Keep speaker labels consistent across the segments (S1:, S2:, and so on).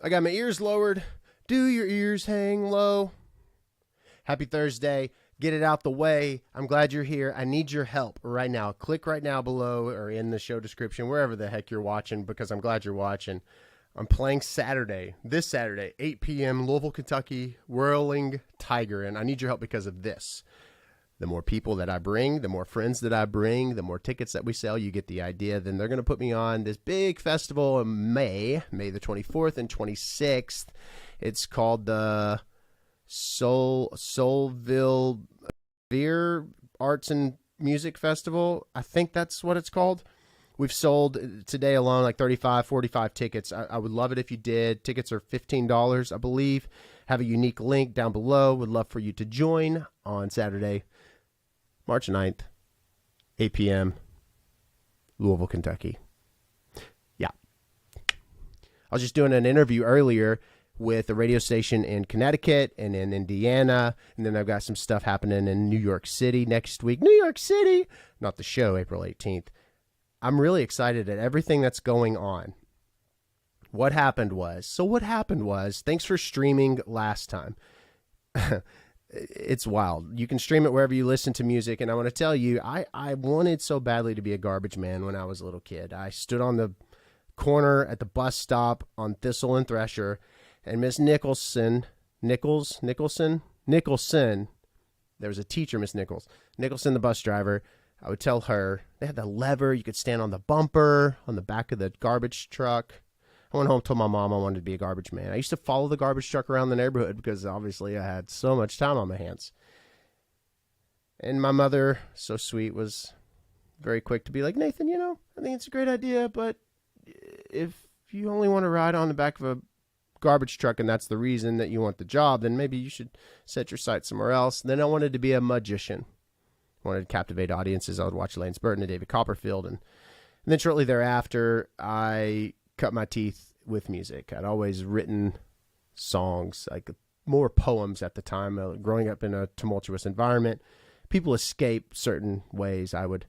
S1: I got my ears lowered. Do your ears hang low? Happy Thursday. Get it out the way. I'm glad you're here. I need your help right now. Click right now below or in the show description, wherever the heck you're watching, because I'm glad you're watching. I'm playing this Saturday, 8 p.m., Louisville, Kentucky, Whirling Tiger, and I need your help because of this. The more people that I bring, the more friends that I bring, the more tickets that we sell, you get the idea. Then they're going to put me on this big festival in May the 24th and 26th. It's called the Soulville Beer Arts and Music Festival. I think that's what it's called. We've sold today alone like 35, 45 tickets. I would love it if you did. Tickets are $15, I believe. Have a unique link down below. Would love for you to join on Saturday, March 9th, 8 p.m., Louisville, Kentucky. Yeah. I was just doing an interview earlier with a radio station in Connecticut and in Indiana, and then I've got some stuff happening in New York City next week. New York City! Not the show, April 18th. I'm really excited at everything that's going on. What happened was, thanks for streaming last time. It's wild. You can stream it wherever you listen to music, and I want to tell you, I wanted so badly to be a garbage man when I was a little kid. I stood on the corner at the bus stop on Thistle and Thresher, and Miss Nicholson, there was a teacher, Miss Nicholson, the bus driver. I would tell her, they had the lever, you could stand on the bumper, on the back of the garbage truck. I went home and told my mom I wanted to be a garbage man. I used to follow the garbage truck around the neighborhood because obviously I had so much time on my hands. And my mother, so sweet, was very quick to be like, Nathan, I think it's a great idea, but if you only want to ride on the back of a garbage truck and that's the reason that you want the job, then maybe you should set your sights somewhere else. And then I wanted to be a magician. I wanted to captivate audiences. I would watch Lance Burton and David Copperfield. And then shortly thereafter, I cut my teeth with music. I'd always written songs, like more poems at the time. Growing up in a tumultuous environment, people escape certain ways. I would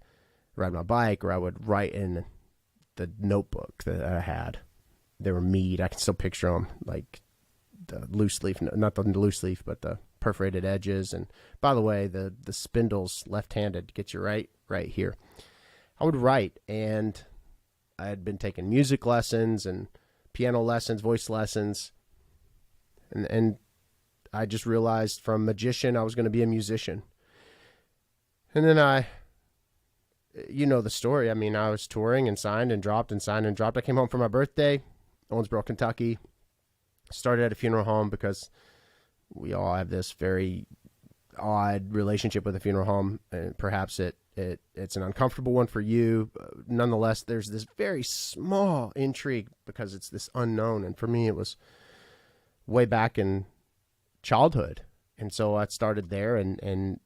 S1: ride my bike or I would write in the notebook that I had. They were mead. I can still picture them, like the loose leaf, not the loose leaf, but the perforated edges. And by the way, the spindle's left-handed, gets you right here. I would write, and I had been taking music lessons and piano lessons, voice lessons, and I just realized from magician I was going to be a musician. And then you know the story. I mean, I was touring and signed and dropped and signed and dropped. I came home for my birthday, Owensboro, Kentucky. Started at a funeral home because we all have this very odd relationship with a funeral home, and perhaps it's an uncomfortable one for you. Nonetheless, there's this very small intrigue because it's this unknown, and for me it was way back in childhood. And so I started there, and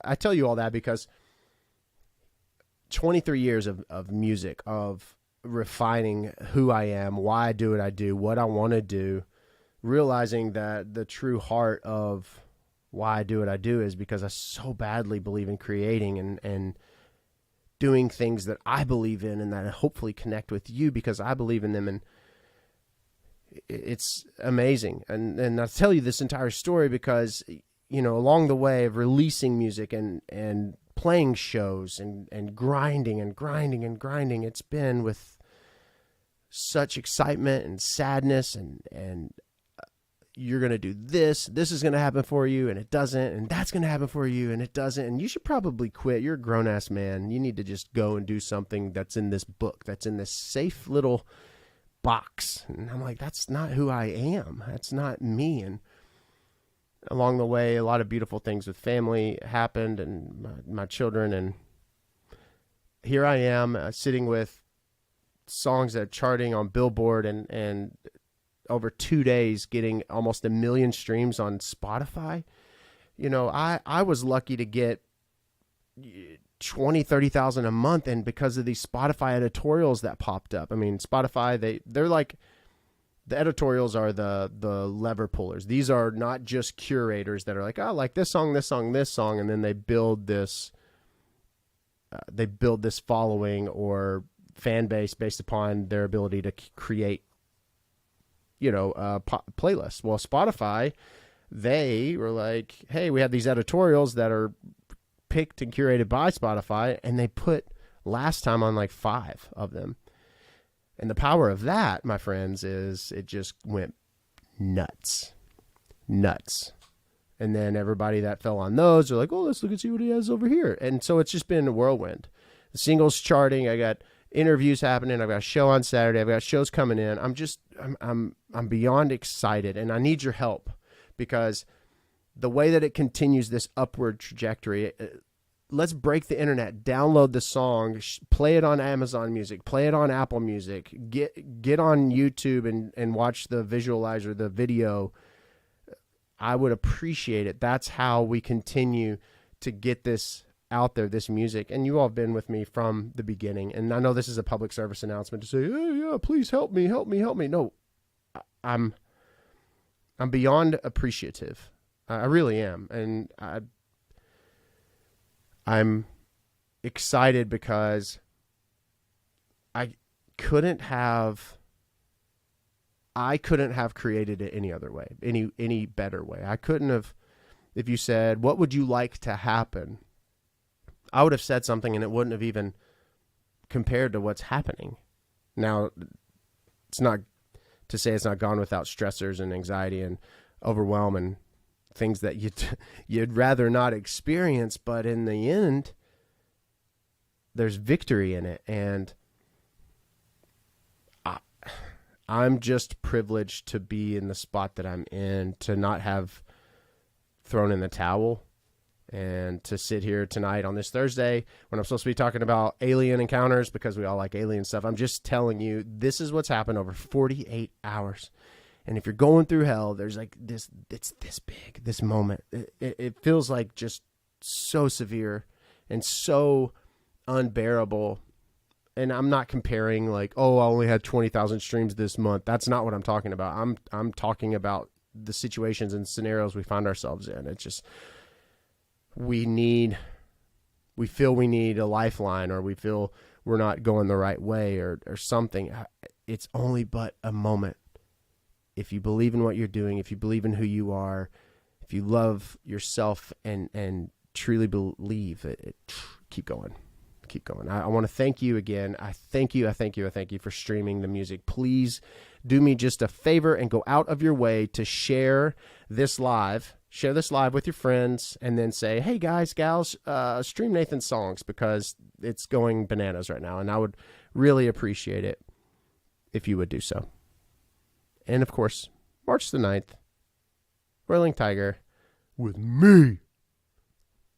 S1: I tell you all that because 23 years of music, of refining who I am, why I do what I do, what I want to do, realizing that the true heart of why I do what I do is because I so badly believe in creating and doing things that I believe in and that I hopefully connect with you because I believe in them. And it's amazing. And I'll tell you this entire story because, along the way of releasing music and playing shows and grinding, it's been with such excitement and sadness and you're going to do this is going to happen for you, and it doesn't, and that's going to happen for you, and it doesn't, and you should probably quit. You're a grown-ass man. You need to just go and do something that's in this book, that's in this safe little box. And I'm like, that's not who I am. That's not me. And along the way, a lot of beautiful things with family happened and my children, and here I am sitting with songs that are charting on Billboard and over 2 days getting almost 1 million streams on Spotify. I was lucky to get 20,000-30,000 a month, and because of these Spotify editorials that popped up. I mean, Spotify, they're like, the editorials are the lever pullers. These are not just curators that are like, oh, like this song, and then they build this following or fan base based upon their ability to create playlists. Well, Spotify, they were like, hey, we have these editorials that are picked and curated by Spotify, and they put last time on like 5 of them. And the power of that, my friends, is it just went nuts. And then everybody that fell on those are like, oh, let's look and see what he has over here. And so it's just been a whirlwind. The singles charting, I got interviews happening. I've got a show on Saturday. I've got shows coming in. I'm beyond excited, and I need your help, because the way that it continues this upward trajectory, let's break the internet, download the song, play it on Amazon Music, play it on Apple Music, get on YouTube and watch the visualizer, the video. I would appreciate it. That's how we continue to get this out there, this music. And you all have been with me from the beginning. And I know this is a public service announcement to say, hey, yeah, please help me. No, I'm beyond appreciative. I really am. And I'm excited because I couldn't have created it any other way, any better way. I couldn't have, if you said, what would you like to happen? I would have said something and it wouldn't have even compared to what's happening. Now, it's not to say it's not gone without stressors and anxiety and overwhelm and things that you'd rather not experience, but in the end, there's victory in it. And I'm just privileged to be in the spot that I'm in, to not have thrown in the towel, and to sit here tonight on this Thursday when I'm supposed to be talking about alien encounters, because we all like alien stuff. I'm just telling you, this is what's happened over 48 hours. And if you're going through hell, there's like this, it's this big, this moment. It feels like just so severe and so unbearable. And I'm not comparing like, oh, I only had 20,000 streams this month. That's not what I'm talking about. I'm talking about the situations and scenarios we find ourselves in. It's just, we feel we need a lifeline, or we feel we're not going the right way, or something. It's only but a moment. If you believe in what you're doing, if you believe in who you are, if you love yourself and truly believe it, keep going. Keep going. I want to thank you again. I thank you for streaming the music. Please do me just a favor and go out of your way to share this live with your friends, and then say, hey guys, gals, stream Nathan's songs, because it's going bananas right now. And I would really appreciate it if you would do so. And of course, March the 9th, Whirling Tiger with me,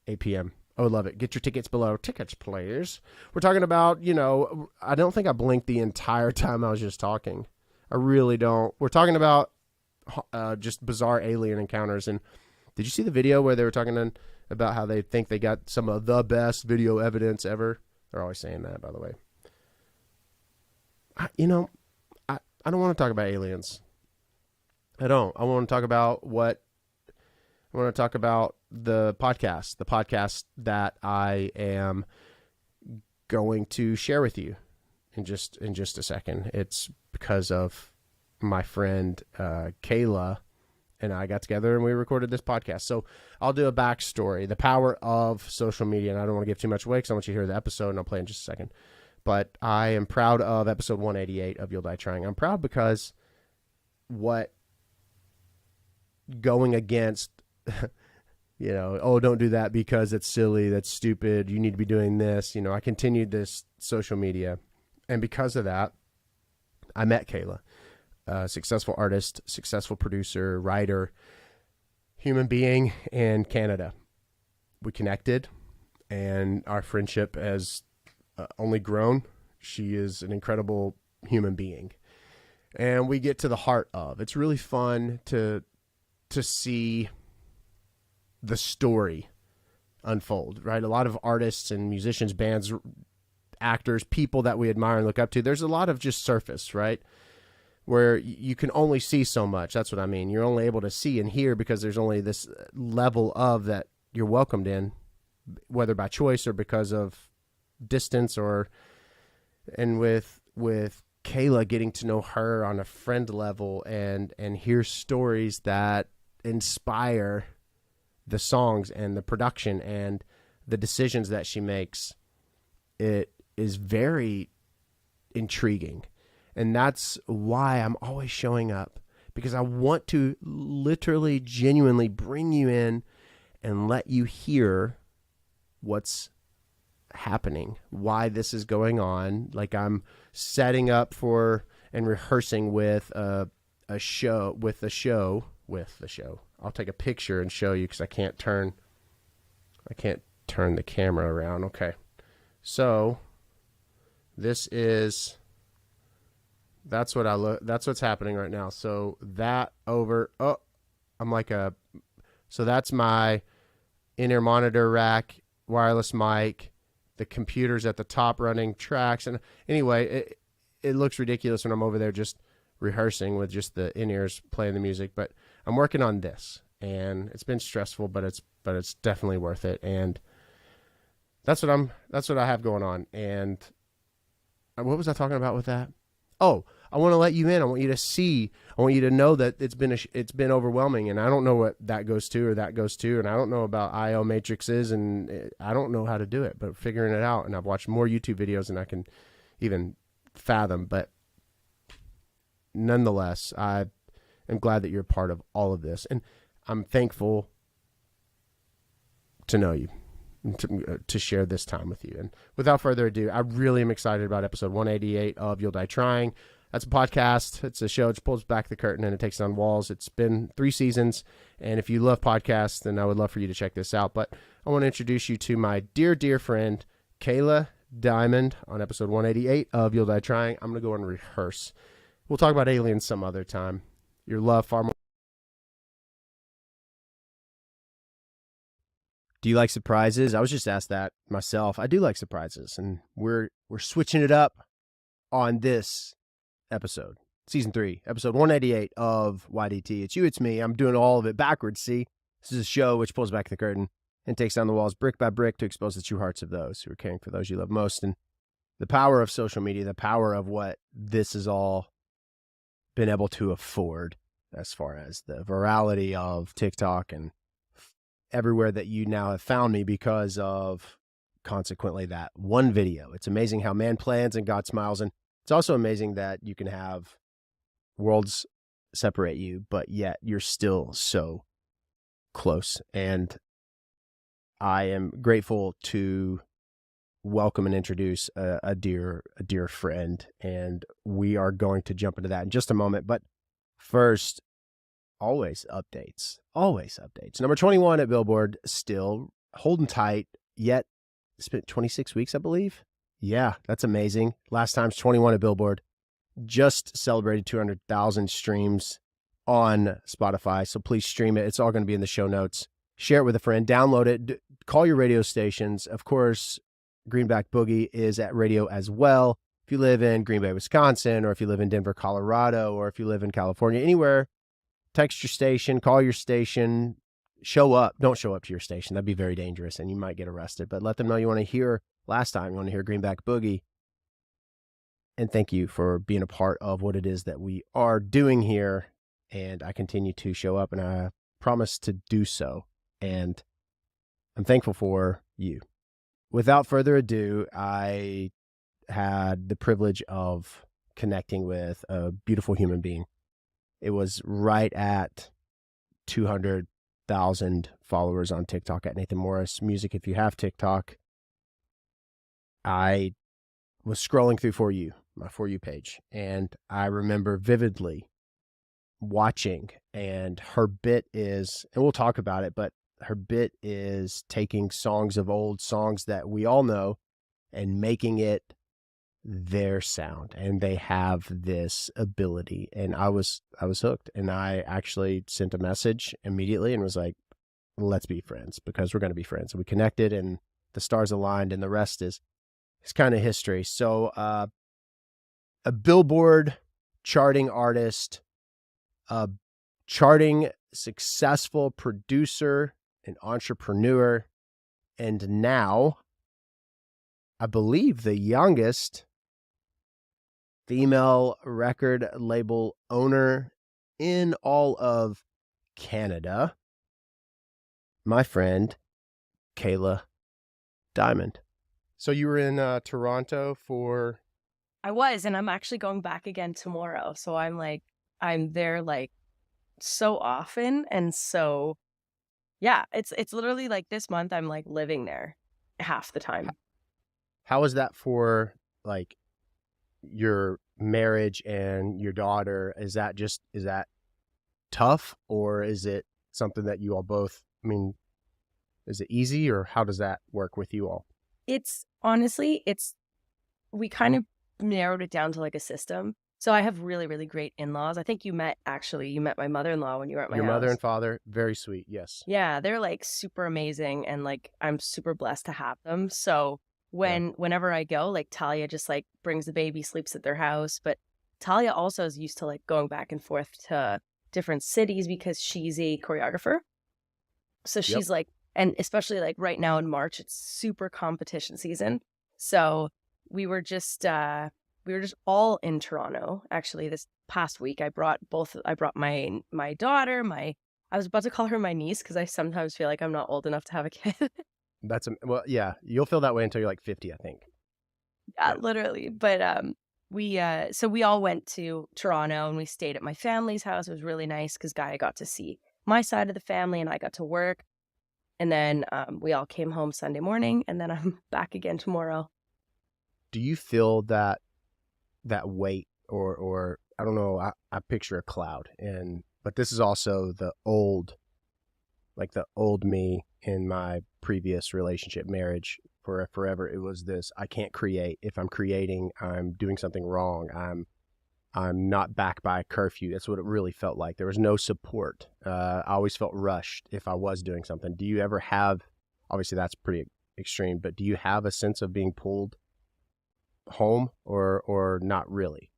S1: 8 p.m. I would love it. Get your tickets below. Tickets, please. We're talking about, I don't think I blinked the entire time I was just talking. I really don't. We're talking about just bizarre alien encounters. And did you see the video where they were talking about how they think they got some of the best video evidence ever? They're always saying that, by the way. I don't want to talk about aliens. I don't. I want to talk about the podcast that I am going to share with you in just a second. It's because of my friend Kayla and I got together and we recorded this podcast. So I'll do a backstory, the power of social media, and I don't want to give too much away because I want you to hear the episode, and I'll play in just a second. But I am proud of episode 188 of You'll Die Trying. I'm proud because going against, oh, don't do that because it's silly, that's stupid, you need to be doing this. I continued this social media. And because of that, I met Kayla, a successful artist, successful producer, writer, human being in Canada. We connected, and our friendship has only grown. She is an incredible human being, and we get to the heart of. It's really fun to see the story unfold, right? A lot of artists and musicians, bands, actors, people that we admire and look up to, there's a lot of just surface, right? Where you can only see so much. That's what I mean. You're only able to see and hear because there's only this level of that you're welcomed in, whether by choice or because of distance. And with Kayla, getting to know her on a friend level and hear stories that inspire the songs and the production and the decisions that she makes, it is very intriguing. And that's why I'm always showing up, because I want to literally, genuinely bring you in and let you hear what's happening, why this is going on. Like I'm setting up for and rehearsing with a show. I'll take a picture and show you because I can't turn the camera around. Okay. So that's what's happening right now. So so that's my in-ear monitor rack, wireless mic, the computer's at the top running tracks. And anyway, it looks ridiculous when I'm over there just rehearsing with just the in-ears playing the music, but I'm working on this, and it's been stressful, but it's definitely worth it. And that's what I have going on. And what was I talking about with that? Oh, I want to let you in. I want you to see. I want you to know that it's been overwhelming, and I don't know what that goes to or that goes to, and I don't know about IO matrices, and I don't know how to do it, but figuring it out. And I've watched more YouTube videos than I can even fathom. But nonetheless, I am glad that you're a part of all of this, and I'm thankful to know you, to share this time with you. And without further ado, I really am excited about episode 188 of You'll Die Trying. That's a podcast. It's a show that pulls back the curtain and it takes down walls. It's been 3 seasons. And if you love podcasts, then I would love for you to check this out. But I want to introduce you to my dear, dear friend, Kayla Diamond, on episode 188 of You'll Die Trying. I'm going to go and rehearse. We'll talk about aliens some other time. Your love far more. Do you like surprises? I was just asked that myself. I do like surprises, and we're switching it up on this episode, season 3, episode 188 of YDT. It's you, it's me. I'm doing all of it backwards. See, this is a show which pulls back the curtain and takes down the walls brick by brick to expose the true hearts of those who are caring for those you love most. And the power of social media, the power of what this has all been able to afford, as far as the virality of TikTok and everywhere that you now have found me because of, consequently, that one video. It's amazing how man plans and God smiles. And it's also amazing that you can have worlds separate you, but yet you're still so close. And I am grateful to welcome and introduce a dear friend. And we are going to jump into that in just a moment. But first, always updates. Number 21 at Billboard, still holding tight, yet it's been 26 weeks, I believe. Yeah, that's amazing. Last time's 21 at Billboard. Just celebrated 200,000 streams on Spotify. So please stream it. It's all going to be in the show notes. Share it with a friend. Download it. Call your radio stations. Of course, Greenback Boogie is at radio as well. If you live in Green Bay, Wisconsin, or if you live in Denver, Colorado, or if you live in California, anywhere, text your station, call your station, show up. Don't show up to your station. That'd be very dangerous and you might get arrested. But let them know you want to hear, last time, you want to hear Greenback Boogie. And thank you for being a part of what it is that we are doing here. And I continue to show up, and I promise to do so. And I'm thankful for you. Without further ado, I had the privilege of connecting with a beautiful human being. It was right at 200,000 followers on TikTok at Nathan Morris Music. If you have TikTok, I was scrolling through my For You page, and I remember vividly watching, and her bit is, and we'll talk about it, but her bit is taking songs of old songs that we all know and making it their sound. And they have this ability, and I was hooked. And I actually sent a message immediately and was like, let's be friends, because we're going to be friends. And we connected, and the stars aligned, and the rest is kind of history. So a Billboard charting artist, a charting successful producer, an entrepreneur, and now I believe the youngest female record label owner in all of Canada, my friend Kayla Diamond. So you were in Toronto for...
S2: I was, and I'm actually going back again tomorrow. So I'm there like so often. And so, yeah, it's literally like this month I'm like living there half the time.
S1: How was that for like your marriage and your daughter? Is that tough, or is it something that you all both, I mean, is it easy, or how does that work with you all?
S2: It's honestly, we kind of narrowed it down to like a system. So I have really, really great in-laws. I think you met my mother-in-law when you were at my
S1: Your mother
S2: house.
S1: and father, very sweet. Yes.
S2: Yeah, they're like super amazing and like I'm super blessed to have them. So
S1: Yeah.
S2: whenever I go, like Talia just like brings the baby, sleeps at their house. But Talia also is used to like going back and forth to different cities because she's a choreographer. So
S1: Yep.
S2: she's like, and especially like right now in March, it's super competition season. So we were just all in Toronto. Actually, this past week, I brought my daughter, I was about to call her my niece because I sometimes feel like I'm not old enough to have a kid.
S1: Well, yeah, you'll feel that way until you're like 50, I think.
S2: Yeah,
S1: Yeah.
S2: literally. But so we all went to Toronto and we stayed at my family's house. It was really nice because Gaia got to see my side of the family and I got to work. And then we all came home Sunday morning, and then I'm back again tomorrow.
S1: Do you feel that weight, or I don't know, I picture a cloud, but this is also the old me in my previous relationship, marriage, for forever. It was this: I can't create. If I'm creating, I'm doing something wrong. I'm not backed by a curfew. That's what it really felt like. There was no support. I always felt rushed if I was doing something. Do you ever have, obviously that's pretty extreme, but do you have a sense of being pulled home, or not really?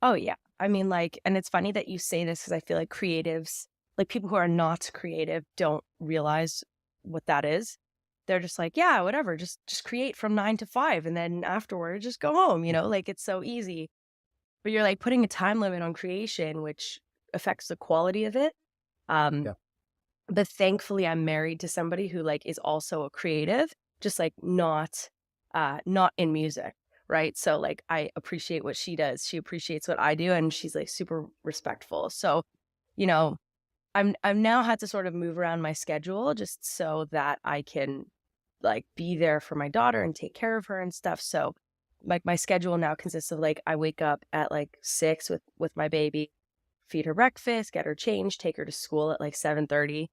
S2: Oh, yeah. I mean, like, and it's funny that you say this because I feel like creatives, like people who are not creative, don't realize what that is. They're just like, yeah, whatever, just create from 9 to 5, and then afterward, just go home. Like it's so easy. But you're like putting a time limit on creation, which affects the quality of it. Um,
S1: Yeah.
S2: but thankfully, I'm married to somebody who like is also a creative, just like not in music. Right. So like I appreciate what she does. She appreciates what I do, and she's like super respectful. So, you know, I've now had to sort of move around my schedule just so that I can like be there for my daughter and take care of her and stuff. So like my schedule now consists of like I wake up at like 6 with my baby, feed her breakfast, get her changed, take her to school at like 7:30,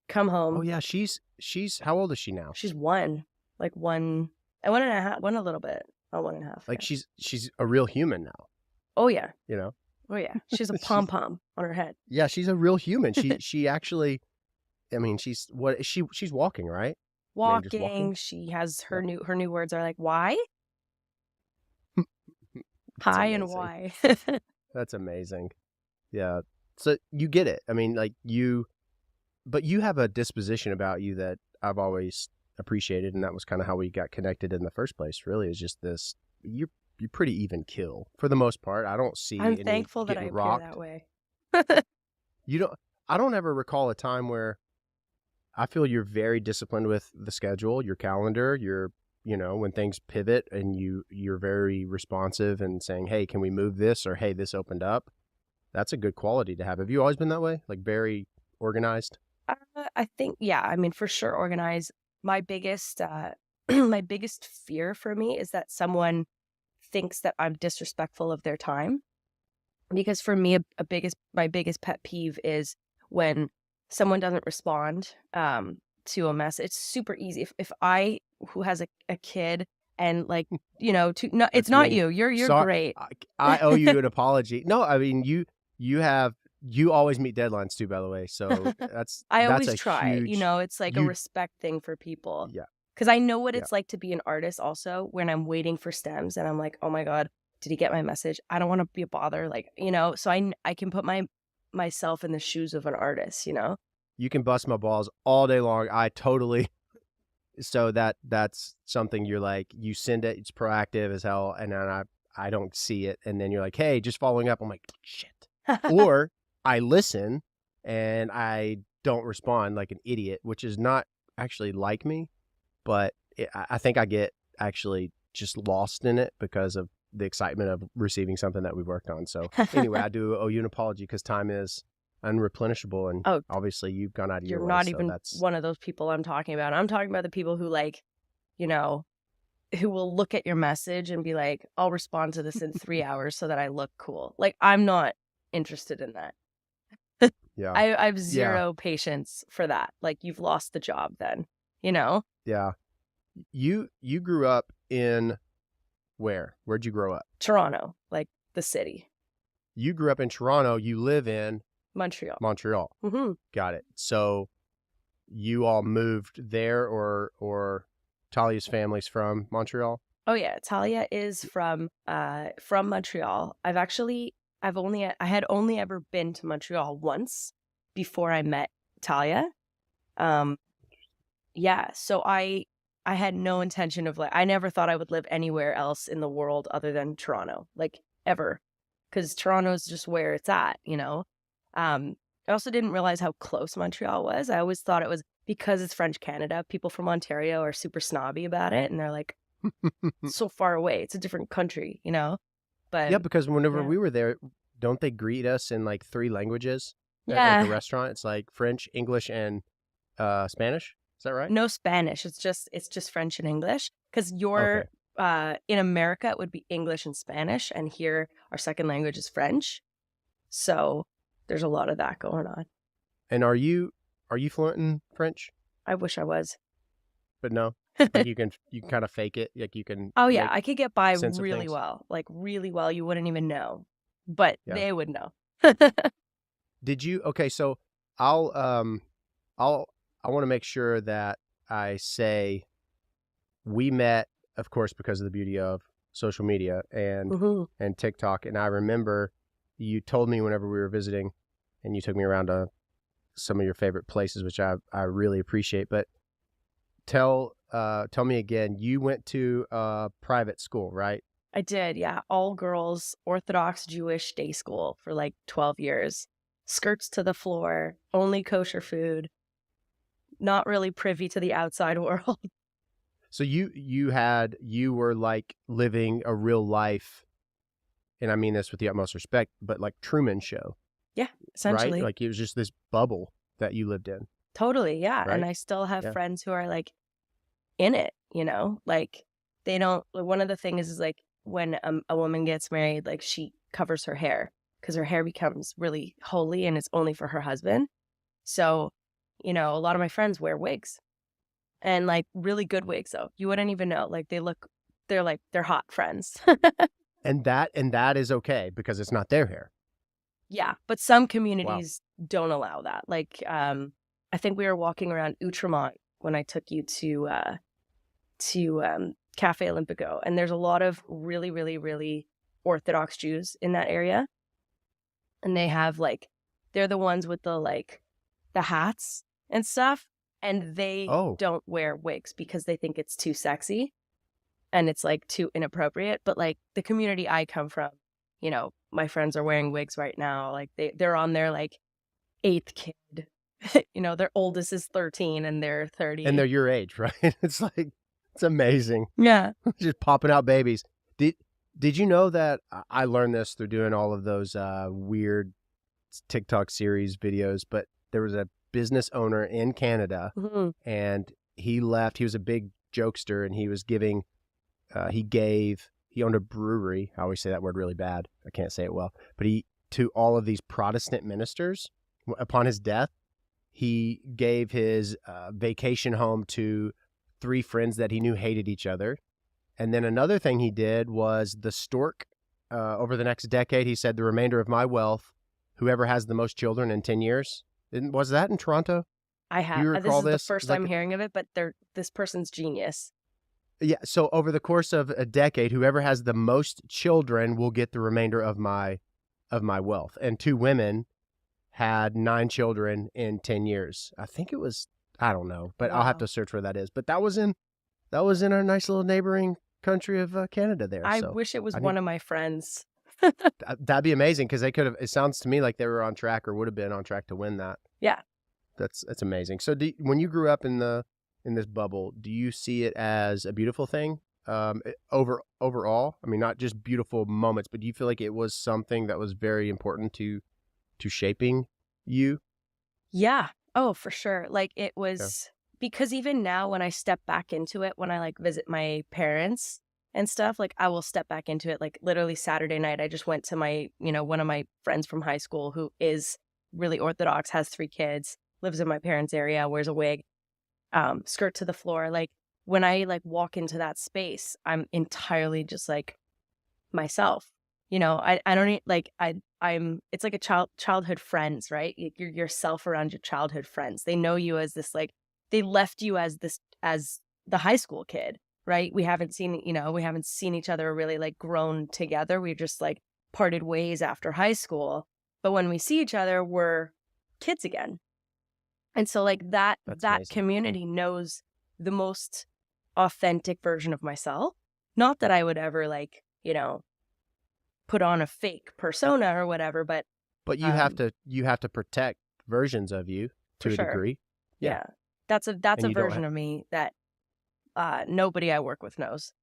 S2: come
S1: Oh
S2: home.
S1: yeah, she's how old is she now?
S2: She's one, like one and one and a half, one a little bit, not 1.5.
S1: Like
S2: Yeah.
S1: she's a real human now,
S2: Oh yeah.
S1: you know?
S2: Oh yeah. She's a pom
S1: She's
S2: pom on her head.
S1: Yeah, she's a real human. She actually, I mean, she's walking, right? Maybe just walking.
S2: Walking. She has
S1: Yeah.
S2: her new words are like why,
S1: That's
S2: hi, and
S1: amazing.
S2: why.
S1: That's amazing. Yeah. So you get it. I mean, but you have a disposition about you that I've always appreciated, and that was kind of how we got connected in the first place. Really, is just this. You're pretty even kill for the most part. I don't
S2: I'm
S1: see any
S2: thankful that I
S1: getting
S2: appear that
S1: rocked.
S2: way.
S1: You don't. I don't ever recall a time where I feel you're very disciplined with the schedule, your calendar, when things pivot, and you're very responsive and saying, "Hey, can we move this?" or "Hey, this opened up." That's a good quality to have. Have you always been that way? Like very organized?
S2: I think, yeah, I mean, for sure, organize. My biggest, my biggest fear for me is that someone thinks that I'm disrespectful of their time. Because for me, my biggest pet peeve is when someone doesn't respond to a message. It's super easy. If I, who has a kid, and like, no, it's
S1: That's
S2: not
S1: me.
S2: you. You're
S1: Sorry,
S2: great.
S1: I owe you an apology. No, I mean you have you always meet deadlines too, by the way. So
S2: I
S1: that's
S2: always
S1: a
S2: try,
S1: huge
S2: it's like a
S1: you.
S2: respect thing for people.
S1: Yeah,
S2: Because I know what
S1: yeah.
S2: it's like to be an artist also when I'm waiting for stems and I'm like, oh my God, did he get my message? I don't want to be a bother. Like, so I can put myself in the shoes of an artist.
S1: You can bust my balls all day long. I totally. So that's something you're like, you send it. It's proactive as hell, and then I don't see it. And then you're like, hey, just following up. I'm like, shit. Or I listen and I don't respond like an idiot, which is not actually like me, but I think I get actually just lost in it because of the excitement of receiving something that we've worked on. So anyway, I do owe you an apology because time is unreplenishable, and
S2: Oh,
S1: obviously you've gone out of
S2: you're
S1: your way.
S2: not
S1: So
S2: even
S1: that's
S2: one of those people I'm talking about. I'm talking about the people who like, you know, who will look at your message and be like, I'll respond to this in 3 hours so that I look cool. Like, I'm not interested in that.
S1: yeah,
S2: I have
S1: yeah,
S2: zero patience for that. Like, you've lost the job then, you know?
S1: yeah. You grew up in where? Where'd you grow up?
S2: Toronto, like the city.
S1: You grew up in Toronto. You live in
S2: Montreal.
S1: Montreal.
S2: Mm-hmm.
S1: Got it. So you all moved there, or Talia's family's from Montreal?
S2: Oh yeah, Talia is from Montreal. I had only ever been to Montreal once before I met Talia. Um yeah, so I had no intention of like I never thought I would live anywhere else in the world other than Toronto, like ever. Cuz Toronto's just where it's at, you know. I also didn't realize how close Montreal was. I always thought it was because it's French Canada. People from Ontario are super snobby about it and they're like so far away. It's a different country, you know?
S1: Yeah,
S2: But
S1: because whenever
S2: yeah.
S1: we were there, don't they greet us in like 3 languages at like a
S2: Yeah.
S1: restaurant? It's like French, English, and Spanish. Is that right?
S2: No Spanish. It's just French and English. Because
S1: Okay.
S2: you're in America it would be English and Spanish, and here our second language is French. So there's a lot of that going on.
S1: And are you fluent in French?
S2: I wish I was.
S1: But no, like you can kind of fake it. Like you can
S2: Oh yeah,
S1: make
S2: I could get by
S1: sense of
S2: really
S1: things.
S2: well. Like really well. You wouldn't even know. But
S1: Yeah.
S2: they would know.
S1: Did you? Okay, so I'll I'll I want to make sure that I say we met, of course, because of the beauty of social media
S2: Mhm.
S1: and TikTok. And I remember you told me whenever we were visiting, and you took me around to some of your favorite places, which I really appreciate. But tell me again, you went to a private school, right?
S2: I did, yeah. All girls, Orthodox Jewish day school for like 12 years. Skirts to the floor, only kosher food, not really privy to the outside world.
S1: So you were like living a real life, and I mean this with the utmost respect, but like Truman Show,
S2: Yeah,
S1: right?
S2: essentially.
S1: Like it was just this bubble that you lived in,
S2: Totally, yeah. And
S1: right?
S2: I still have
S1: Yeah.
S2: friends who are like in it, you know? Like they don't like, one of the things is like when a woman gets married, like she covers her hair because her hair becomes really holy and it's only for her husband. So, you know, a lot of my friends wear wigs. And like really good wigs though. You wouldn't even know. Like they're hot friends.
S1: And that is okay because it's not their hair.
S2: Yeah, but some
S1: Wow.
S2: communities don't allow that. Like I think we were walking around Outremont when I took you to Cafe Olympico, and there's a lot of really really really Orthodox Jews in that area, and they have like they're the ones with the hats and stuff, and they
S1: Oh,
S2: don't wear wigs because they think it's too sexy and it's like too inappropriate. But like the community I come from, you know, my friends are wearing wigs right now. Like they're on their like eighth kid. You know, their oldest is 13 and they're
S1: and
S2: 30.
S1: they're your age, right? It's like it's amazing,
S2: Yeah.
S1: just popping out babies. Did did you know that I learned this through doing all of those weird TikTok series videos? But there was a business owner in Canada,
S2: Hmm.
S1: and he left. He was a big jokester, and he was giving he owned a brewery. I always say that word really bad. I can't say it well. But he to all of these Protestant ministers upon his death, he gave his vacation home to 3 friends that he knew hated each other. And then another thing he did was the stork. Over the next decade, he said, the remainder of my wealth, whoever has the most children in 10 years. Was that in Toronto?
S2: I
S1: Do
S2: have
S1: you
S2: this
S1: recall
S2: is the
S1: this? It
S2: first
S1: was
S2: I'm
S1: like,
S2: hearing of it, but this person's genius.
S1: yeah. So over the course of a decade, whoever has the most children will get the remainder of my wealth. And 2 women had 9 children in 10 years. I think it was, I don't know, but I'll have
S2: Wow.
S1: to search where that is. But that was in our nice little neighboring country of Canada there.
S2: I
S1: So
S2: wish it was
S1: I
S2: one
S1: need
S2: of my friends.
S1: that'd be amazing because they could have. It sounds to me like they were on track or would have been on track to win that.
S2: Yeah.
S1: That's amazing. So when you grew up in this bubble, do you see it as a beautiful thing? Overall, I mean, not just beautiful moments, but do you feel like it was something that was very important to shaping you?
S2: Yeah. Oh, for sure. Like it
S1: Yeah.
S2: was because even now when I step back into it, when I like visit my parents and stuff, like I will step back into it. Like literally Saturday night, I just went to my, one of my friends from high school who is really Orthodox, has 3 kids, lives in my parents' area, wears a wig, skirt to the floor. Like when I like walk into that space, I'm entirely just like myself. I don't like I'm it's like a childhood friends, right? You're yourself around your childhood friends. They know you as this like they left you as this as the high school kid, right? We haven't seen each other really like grown together. We just like parted ways after high school. But when we see each other, we're kids again. And so like
S1: That's
S2: that
S1: amazing.
S2: community knows the most authentic version of myself. Not that I would ever like, put on a fake persona or whatever, but
S1: But
S2: um
S1: you have to protect versions of you
S2: for
S1: to a
S2: sure.
S1: degree. Yeah,
S2: Yeah. That's
S1: and
S2: a
S1: you don't.
S2: version of me that nobody I work with knows.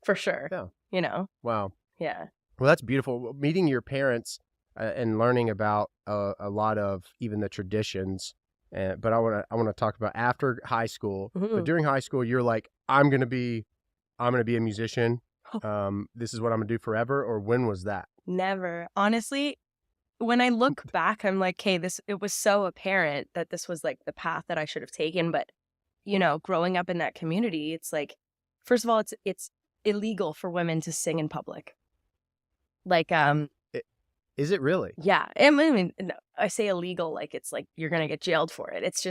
S2: For sure.
S1: Yeah.
S2: You know.
S1: Wow.
S2: Yeah.
S1: Well, that's beautiful. Meeting your parents and learning about a lot of even the traditions. But I want to talk about after high school. But
S2: Mhm.
S1: during high school, you're like, I'm gonna be a musician. This is what I'm gonna do forever. Or when was that?
S2: Never. Honestly, when I look back, I'm like, "Okay, this it was so apparent that this was like the path that I should have taken." But, growing up in that community, it's like first of all, it's illegal for women to sing in public. Like
S1: I- Is it really
S2: yeah, I mean, no, I say illegal like it's like you're gonna get jailed for it. It's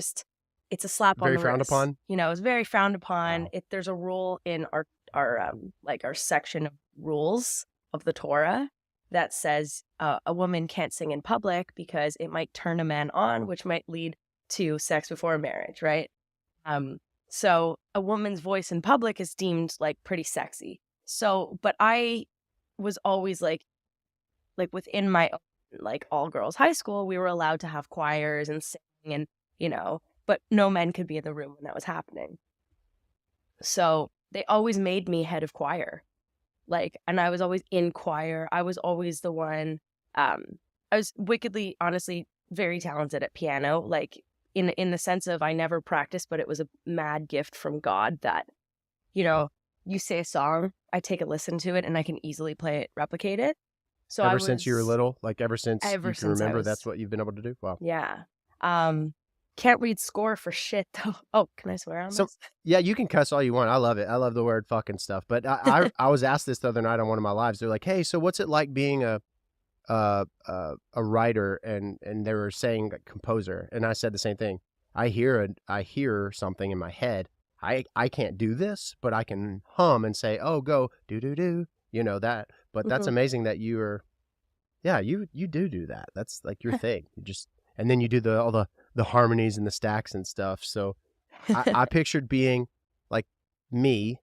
S2: a slap on
S1: very
S2: the
S1: frowned
S2: wrist.
S1: upon?
S2: It's very frowned upon.
S1: Wow.
S2: There's a rule in our section of rules of the Torah that says a woman can't sing in public because it might turn a man on, which might lead to sex before marriage, right? Um, so a woman's voice in public is deemed like pretty sexy. So, but I was always like within my like all girls high school, we were allowed to have choirs and sing and but no men could be in the room when that was happening. So they always made me head of choir. Like, and I was always in choir. I was always the one. Um, I was wickedly, honestly, very talented at piano. Like in the sense of I never practiced, but it was a mad gift from God that you know you say a song, I take a listen to it, and I can easily play it, replicate it. So I
S1: Ever since you were
S2: was
S1: little, like ever since
S2: ever
S1: you can
S2: since I
S1: remember, that's
S2: was
S1: what you've been able to do. Wow.
S2: yeah. Um, can't read score for shit though. Oh, can I swear on
S1: So
S2: this?
S1: yeah, you can cuss all you want. I love it. I love the word fucking stuff. But I was asked this the other night on one of my lives. They're like, hey, so what's it like being a writer? And they were saying a composer, and I said the same thing. I hear something in my head. I can't do this, but I can hum and say, oh, go do do do. You know that. But that's
S2: Mhm.
S1: amazing that you are. Yeah, you do that. That's like your thing. You just and then you do all the harmonies and the stacks and stuff. So I pictured being like me.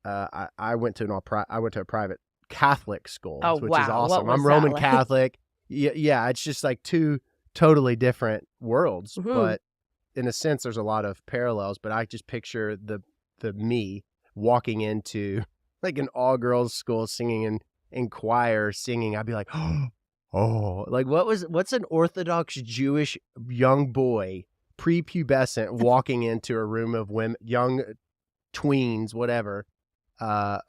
S1: I went to I went to a private Catholic school,
S2: Oh
S1: which is
S2: wow, what
S1: awesome. I'm
S2: was that
S1: Roman
S2: like?
S1: Catholic. Yeah, it's just like two totally different worlds,
S2: Mhm.
S1: but in a sense, there's a lot of parallels. But I just picture the me walking into like an all girls school singing in choir singing. I'd be like, oh, like what's an Orthodox Jewish young boy prepubescent walking into a room of women, young tweens, whatever. Uh,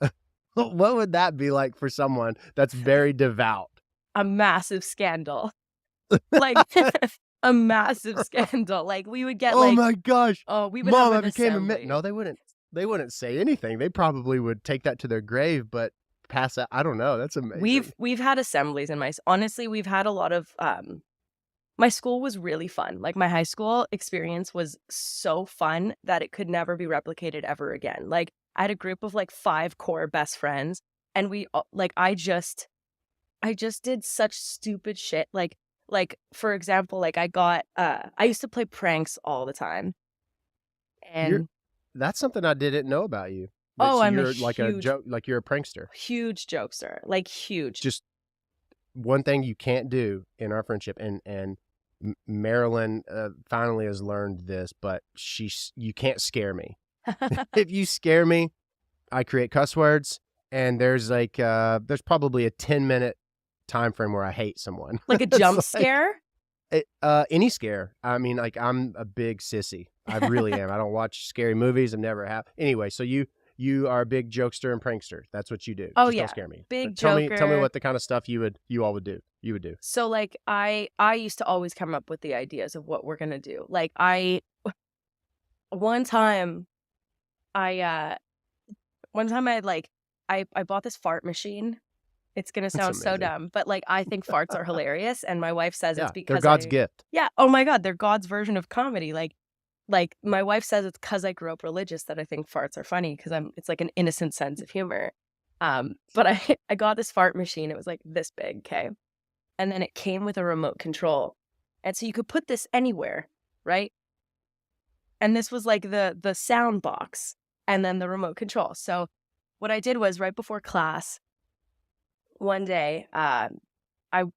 S1: what would that be like for someone that's very devout?
S2: A massive scandal. Like a massive scandal. Like we would get
S1: Oh
S2: like
S1: my gosh,
S2: oh, we would have
S1: Mom, I
S2: an
S1: became a
S2: assembly.
S1: no. They wouldn't. They wouldn't say anything. They probably would take that to their grave, but pass that. I don't know. That's amazing.
S2: We've had assemblies in honestly, we've had a lot of my school was really fun. Like my high school experience was so fun that it could never be replicated ever again. Like I had a group of like 5 core best friends and like I just did such stupid shit. Like for example, like I used to play pranks all the time.
S1: You're
S2: And
S1: that's something I didn't know about you.
S2: Oh,
S1: So
S2: I'm a
S1: you're like a
S2: huge,
S1: joke, like you're a prankster.
S2: huge jokester, like huge.
S1: Just one thing you can't do in our friendship, and Marilyn finally has learned this, but you can't scare me. If you scare me, I create cuss words, and there's probably a 10-minute time frame where I hate someone.
S2: Like a
S1: It's
S2: jump scare?
S1: any scare. I mean, like, I'm a big sissy. I really am. I don't watch scary movies. I never have. Anyway, so you are a big jokester and prankster. That's what you do.
S2: Oh
S1: Just don't
S2: yeah,
S1: scare me.
S2: big
S1: Tell me
S2: joker.
S1: what the kind of stuff you all would do. You would do.
S2: So like I used to always come up with the ideas of what we're gonna do. Like I one time I one time I like I bought this fart machine. It's gonna
S1: It's
S2: sound so
S1: amazing.
S2: dumb, but like I think farts are hilarious, and my wife says it's
S1: Yeah, they're
S2: because
S1: God's
S2: I
S1: gift.
S2: yeah, oh my God, they're God's version of comedy. Like my wife says it's because I grew up religious that I think farts are funny because it's like an innocent sense of humor. But I got this fart machine. It was like this big, okay, and then it came with a remote control, and so you could put this anywhere, right? And this was like the sound box, and then the remote control. So what I did was right before class one day, I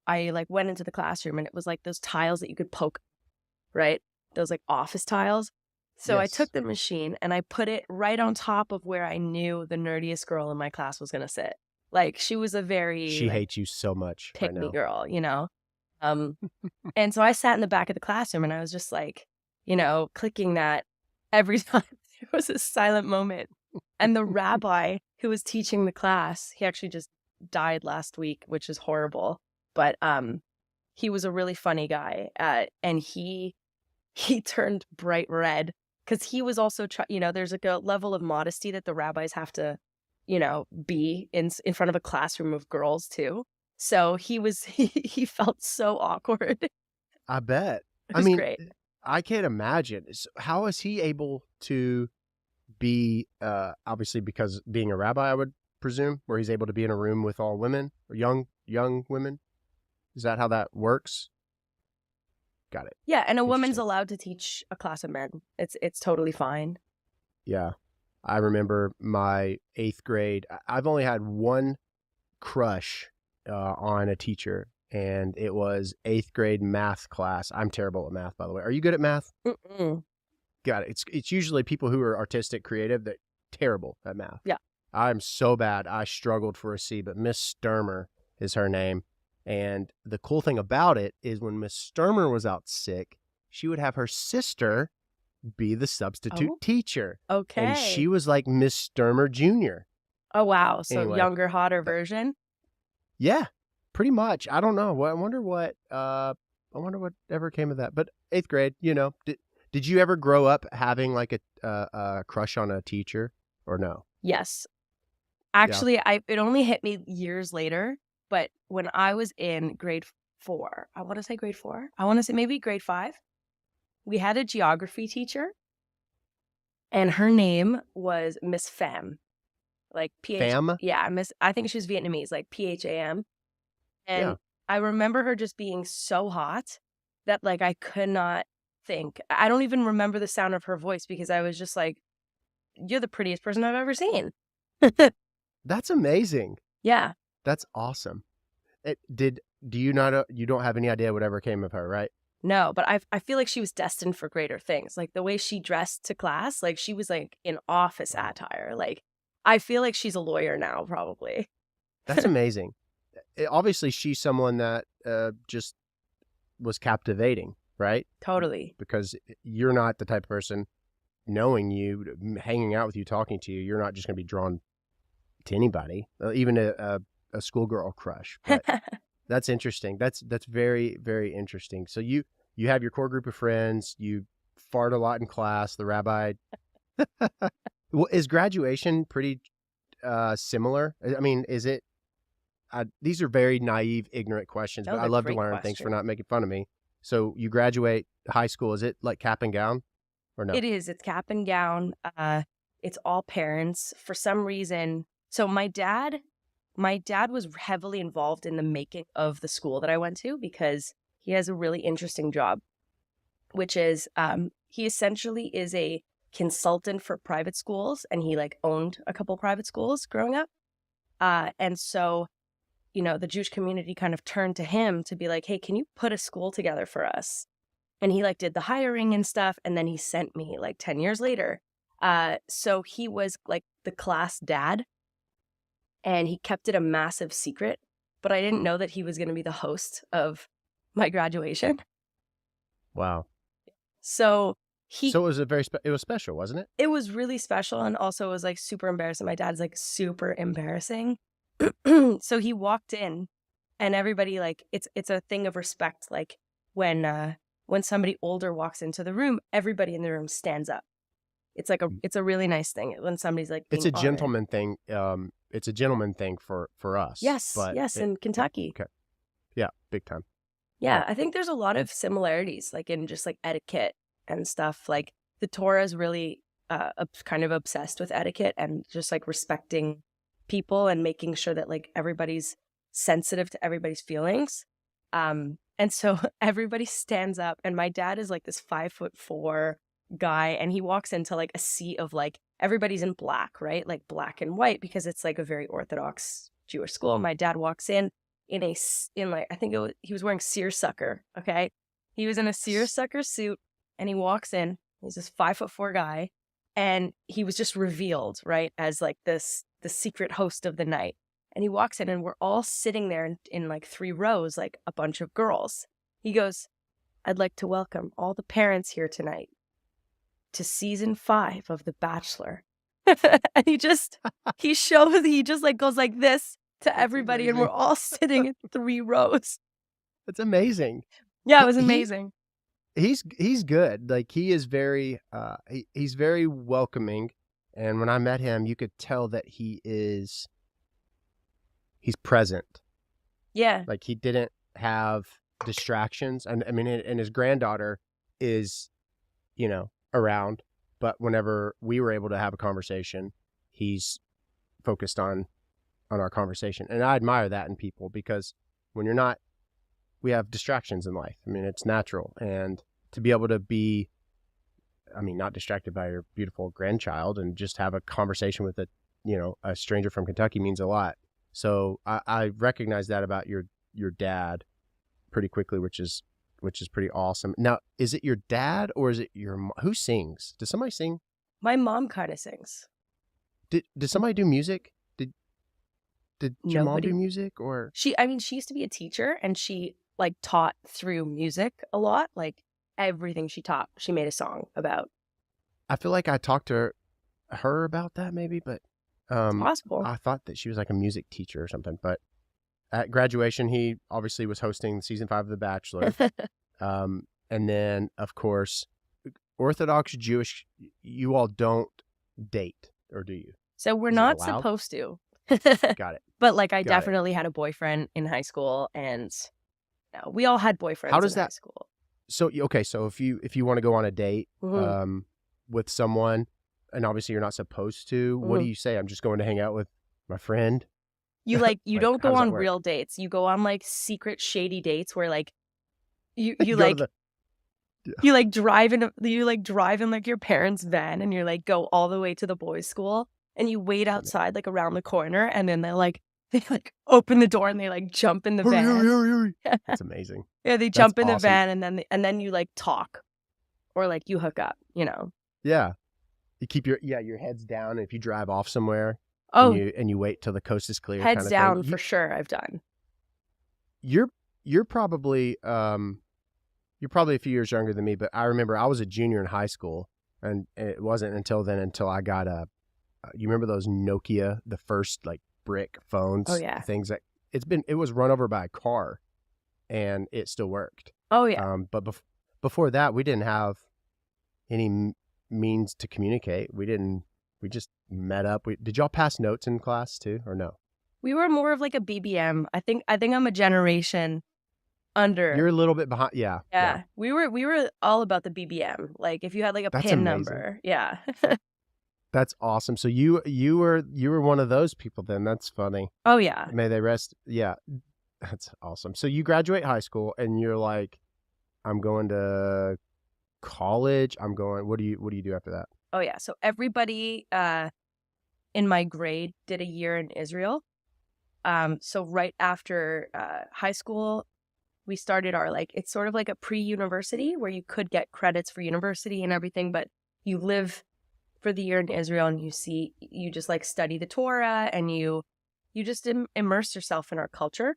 S2: like went into the classroom and it was like those tiles that you could poke, right? Those like office tiles. So I
S1: Yes.
S2: took the machine and I put it right on top of where I knew the nerdiest girl in my class was gonna sit. Like she was a very
S1: She
S2: like
S1: hates you so much right
S2: pick me
S1: now.
S2: girl, you know? Um, and so I sat in the back of the classroom and I was just like, clicking that every time there was a silent moment. And the rabbi who was teaching the class, he actually just died last week, which is horrible. But he was a really funny guy, and he turned bright red because he was also there's like a level of modesty that the rabbis have to, be in front of a classroom of girls too. So he felt so awkward.
S1: I bet.
S2: It
S1: I
S2: was
S1: mean,
S2: great.
S1: I can't imagine. How is he able to be, obviously because being a rabbi, I would presume, where he's able to be in a room with all women or young women? Is that how that works? Got it.
S2: Yeah, and a woman's
S1: Interesting.
S2: allowed to teach a class of men. It's totally fine.
S1: Yeah. I remember my 8th grade. I've only had one crush on a teacher, and it was 8th grade math class. I'm terrible at math, by the way. Are you good at math?
S2: Mm-mm.
S1: Got it. It's usually people who are artistic, creative, that terrible at math.
S2: Yeah.
S1: I'm so bad. I struggled for a C, but Miss Sturmer is her name. And the cool thing about it is when Miss Sturmer was out sick, she would have her sister be the substitute
S2: Oh,
S1: teacher. And she
S2: okay.
S1: was like Miss Sturmer Jr.
S2: Oh, wow. So
S1: Anyway,
S2: younger, hotter version?
S1: yeah, pretty much. I don't know. I wonder what ever came of that. But 8th grade, did you ever grow up having like a crush on a teacher or no?
S2: Yes.
S1: Yeah.
S2: Actually, it only hit me years later, but when I was in grade 4, I want to say grade 4, I want to say maybe grade 5, we had a geography teacher, and her name was Miss Pham, like
S1: Fam?
S2: yeah, I think she was Vietnamese, like Pham.
S1: Yeah.
S2: And I remember her just being so hot that like I could not think. I don't even remember the sound of her voice because I was just like, you're the prettiest person I've ever seen.
S1: That's amazing.
S2: Yeah.
S1: That's awesome. Do you not, you don't have any idea whatever came of her, right?
S2: No, but I feel like she was destined for greater things. Like the way she dressed to class, like she was like in office
S1: Wow.
S2: attire. Like I feel like she's a lawyer now, probably.
S1: That's amazing. Obviously, she's someone that just was captivating, right?
S2: Totally.
S1: Because you're not the type of person, knowing you, hanging out with you, talking to you, you're not just going to be drawn to anybody, even a schoolgirl crush. But that's interesting. That's very, very interesting. So you have your core group of friends. You fart a lot in class. The rabbi. Well, is graduation pretty similar? I mean, is it? These are very naive, ignorant questions,
S2: That
S1: but
S2: was
S1: I
S2: a
S1: love to
S2: great
S1: learn. Thanks for
S2: question.
S1: not making fun of me. So you graduate high school. Is it like cap and gown or no?
S2: It is. It's cap and gown. It's all parents. For some reason, so my dad was heavily involved in the making of the school that I went to because he has a really interesting job, which is he essentially is a consultant for private schools, and he like owned a couple private schools growing up. And so, the Jewish community kind of turned to him to be like, hey, can you put a school together for us? And he like did the hiring and stuff. And then he sent me like 10 years later. So he was like the class dad, and he kept it a massive secret. But I didn't know that he was going to be the host of my graduation.
S1: Wow.
S2: So
S1: it was it was special, wasn't it?
S2: It was really special, and also it was like super embarrassing. My dad's like super embarrassing. So he walked in, and everybody like it's a thing of respect. Like when somebody older walks into the room, everybody in the room stands up. It's like it's a really nice thing when somebody's like being
S1: it's a
S2: honored.
S1: gentleman thing. It's a gentleman thing for us.
S2: Yes, in Kentucky.
S1: Okay. Yeah, big time.
S2: Yeah, I think there's a lot of similarities, like in just like etiquette and stuff. Like the Torah is really kind of obsessed with etiquette and just like respecting people and making sure that like everybody's sensitive to everybody's feelings. And so everybody stands up, and my dad is like this 5'4" guy, and he walks into like a sea of like everybody's in black, right? Like black and white, because it's like a very Orthodox Jewish school. My dad walks in like, I think he was wearing seersucker. Okay. He was in a seersucker suit, and he walks in, he's this 5'4" guy, and he was just revealed, right, as like the secret host of the night. And he walks in, and we're all sitting there in like 3 rows, like a bunch of girls. He goes, I'd like to welcome all the parents here tonight to season 5 of The Bachelor. And he just like goes like this to everybody, and we're all sitting in 3 rows.
S1: That's amazing.
S2: Yeah, it was amazing.
S1: He's good. Like he is very he's very welcoming, and when I met him, you could tell that he's present.
S2: Yeah.
S1: Like he didn't have distractions, and I mean, and his granddaughter is, around, but whenever we were able to have a conversation, he's focused on our conversation. And I admire that in people, because when you're not, we have distractions in life. I mean, it's natural. And to be able to be, not distracted by your beautiful grandchild and just have a conversation with a stranger from Kentucky means a lot. So I recognize that about your dad pretty quickly, which is pretty awesome. Now, is it your dad or is it who sings? Does somebody sing?
S2: My mom kind of sings.
S1: Did somebody do music? Did your mom do music, or?
S2: She used to be a teacher, and she like taught through music a lot. Like everything she taught, she made a song about.
S1: I feel like I talked to her about that maybe, but
S2: it's possible.
S1: I thought that she was like a music teacher or something. But at graduation, he obviously was hosting season 5 of The Bachelor. And then, of course, Orthodox Jewish, you all don't date, or do you?
S2: So we're not supposed to.
S1: Got it.
S2: But like I definitely had a boyfriend in high school, and we all had boyfriends in high school.
S1: So, okay, so if you want to go on a date with someone, and obviously you're not supposed to, what do you say? I'm just going to hang out with my friend?
S2: You you don't go on real dates. You go on like secret shady dates where like you like you like drive in like your parents' van, and you're like go all the way to the boys' school, and you wait outside like around the corner, and then they open the door and they like jump in the van.
S1: Hurry. That's amazing.
S2: Yeah, they jump in the van, and then you like talk, or like you hook up,
S1: Yeah. You keep your heads down, and if you drive off somewhere,
S2: oh,
S1: and you wait till the coast is clear,
S2: heads
S1: kind of
S2: down
S1: thing.
S2: For sure. I've done.
S1: You're probably a few years younger than me, but I remember I was a junior in high school, and it wasn't until I got you remember those Nokia, the first like brick phones?
S2: Oh yeah.
S1: Things that it was run over by a car, and it still worked.
S2: Oh yeah.
S1: But before that, we didn't have any means to communicate. We just met up. Did y'all pass notes in class too, or no?
S2: We were more of like a BBM. I think I'm a generation under.
S1: You're a little bit behind. Yeah.
S2: We were all about the BBM. Like if you had like a PIN number. Yeah.
S1: That's awesome. So you were one of those people then. That's funny.
S2: Oh yeah.
S1: May they rest. Yeah. That's awesome. So you graduate high school, and you're like, I'm going to college. What do you do after that?
S2: Oh yeah. So everybody in my grade did a year in Israel. So right after high school, we started our like, it's sort of like a pre-university where you could get credits for university and everything, but you live for the year in Israel and you just like study the Torah and you just immerse yourself in our culture.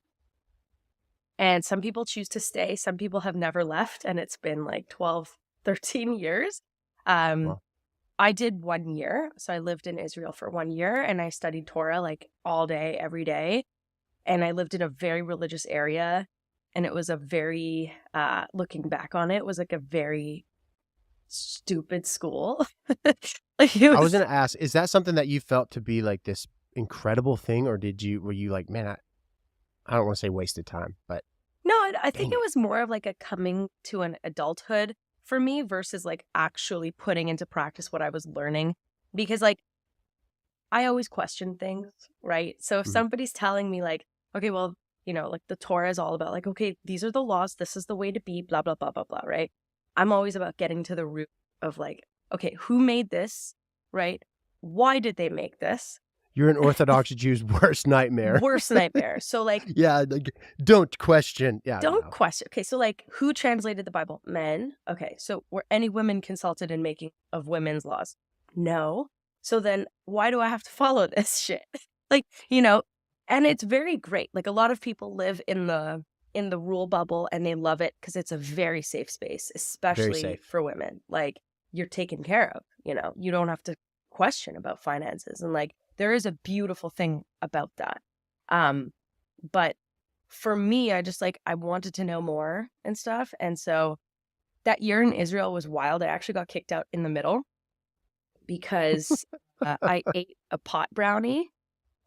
S2: And some people choose to stay. Some people have never left. And it's been like 12, 13 years. Um,
S1: Well,
S2: I did 1 year. So I lived in Israel for 1 year and I studied Torah like all day, every day. And I lived in a very religious area. And it was a very, looking back on it, it was like a very stupid school. Like it
S1: I was
S2: was,
S1: gonna ask, is that something that you felt to be like this incredible thing, or were you like, man, I don't want to say wasted time, but
S2: no, I think
S1: dang
S2: it
S1: it.
S2: was more of like a coming to an adulthood for me versus like actually putting into practice what I was learning. Because like I always question things, right? So if
S1: Mhm.
S2: somebody's telling me like, okay, well, like the Torah is all about like, okay, these are the laws, this is the way to be, blah, blah, blah, blah, blah, right? I'm always about getting to the root of like, okay, who made this, right? Why did they make this?
S1: You're an Orthodox Jew's worst nightmare.
S2: Worst nightmare. So like,
S1: Yeah, like, don't question. Yeah,
S2: don't
S1: no.
S2: question. Okay, so like, who translated the Bible? Men. Okay, so were any women consulted in making of women's laws? No. So then why do I have to follow this shit? Like, and it's very great. Like a lot of people live in the rule bubble and they love it because it's a very safe space,
S1: Very
S2: especially
S1: safe.
S2: for women. Like you're taken care of, you don't have to question about finances. And like there is a beautiful thing about that. But for me, I just like I wanted to know more and stuff. And so that year in Israel was wild. I actually got kicked out in the middle because I ate a pot brownie.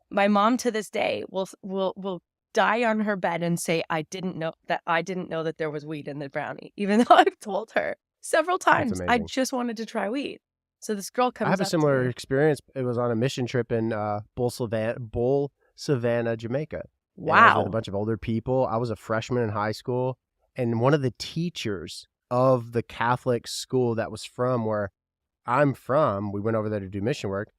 S2: My mom to this day will die on her bed and say I didn't know that there was weed in the brownie, even though I've told her several
S1: That's
S2: times I
S1: amazing.
S2: just wanted to try weed. So this girl
S1: I
S2: comes
S1: have a
S2: up to
S1: similar
S2: me.
S1: experience. It was on a mission trip in Bull Savannah, Jamaica. And I was with a
S2: Wow.
S1: bunch of older people. I was a freshman in high school. And one of the teachers of the Catholic school that was from where I'm from, we went over there to do mission work.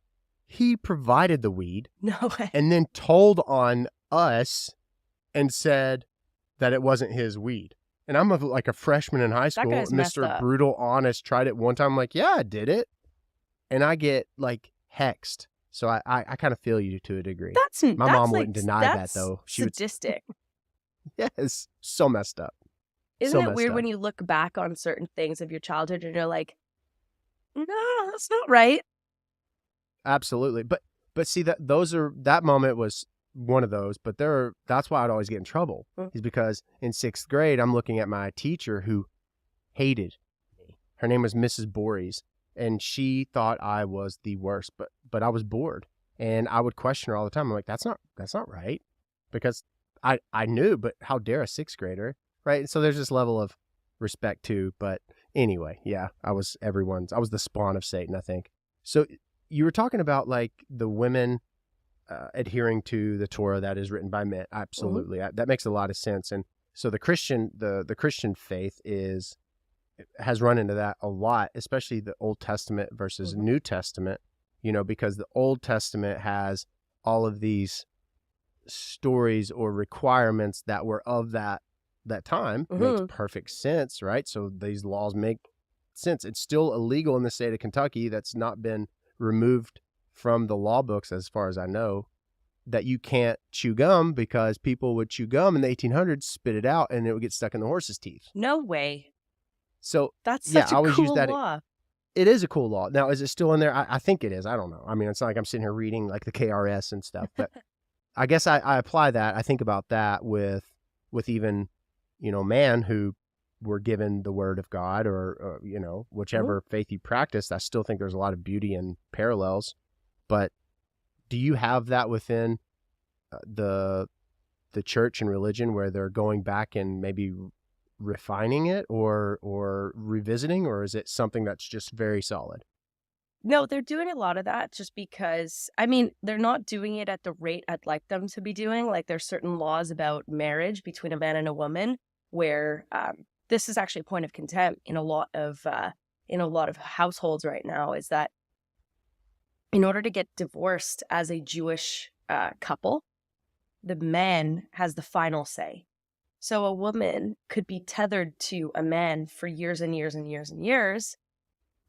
S1: He provided the weed
S2: No way.
S1: and then told on us and said that it wasn't his weed. And I'm like a freshman in high
S2: That
S1: school.
S2: guy's messed
S1: Mr.
S2: up.
S1: Brutal Honest tried it one time. I'm like, yeah, I did it. And I get like hexed. So I kind of feel you to a degree. My
S2: That's
S1: mom
S2: like
S1: wouldn't deny that
S2: that's
S1: though. She would,
S2: sadistic.
S1: yes, so messed up.
S2: Isn't
S1: So
S2: it
S1: messed
S2: weird
S1: up.
S2: when you look back on certain things of your childhood and you're like, no, that's not right.
S1: Absolutely. But see that moment was one of those, but that's why I'd always get in trouble.
S2: Mm.
S1: Is because in 6th grade I'm looking at my teacher who hated me. Her name was Mrs. Borys, and she thought I was the worst, but I was bored. And I would question her all the time. I'm like, that's not right. Because I knew, but how dare a 6th grader, right? And so there's this level of respect too. But anyway, yeah, I was the spawn of Satan, I think. So you were talking about like the women adhering to the Torah that is written by men.
S2: Mhm.
S1: Absolutely, that makes a lot of sense. And so the Christian faith has run into that a lot, especially the Old Testament versus
S2: Mhm.
S1: New Testament. Because the Old Testament has all of these stories or requirements that were of that time. Makes
S2: Mhm.
S1: perfect sense, right? So these laws make sense. It's still illegal in the state of Kentucky. That's not been removed from the law books as far as I know, that you can't chew gum because people would chew gum in the 1800s, spit it out, and it would get stuck in the horse's teeth.
S2: No way.
S1: So
S2: That's
S1: yeah,
S2: such
S1: I
S2: a
S1: always use
S2: cool
S1: that.
S2: law.
S1: It is a cool law. Now, is it still in there? I think it is. I don't know. I mean, it's not like I'm sitting here reading like the KRS and stuff, but I guess I apply that. I think about that with even, man who were given the word of God or
S2: Mhm.
S1: whichever faith you practice. I still think there's a lot of beauty and parallels. But do you have that within the church and religion where they're going back and maybe refining it or revisiting, or is it something that's just very solid?
S2: No, they're doing a lot of that just because, I mean, they're not doing it at the rate I'd like them to be doing. Like, there's certain laws about marriage between a man and a woman where this is actually a point of contempt in a lot of in a lot of households right now is that in order to get divorced as a Jewish couple, the man has the final say. So a woman could be tethered to a man for years and years and years and years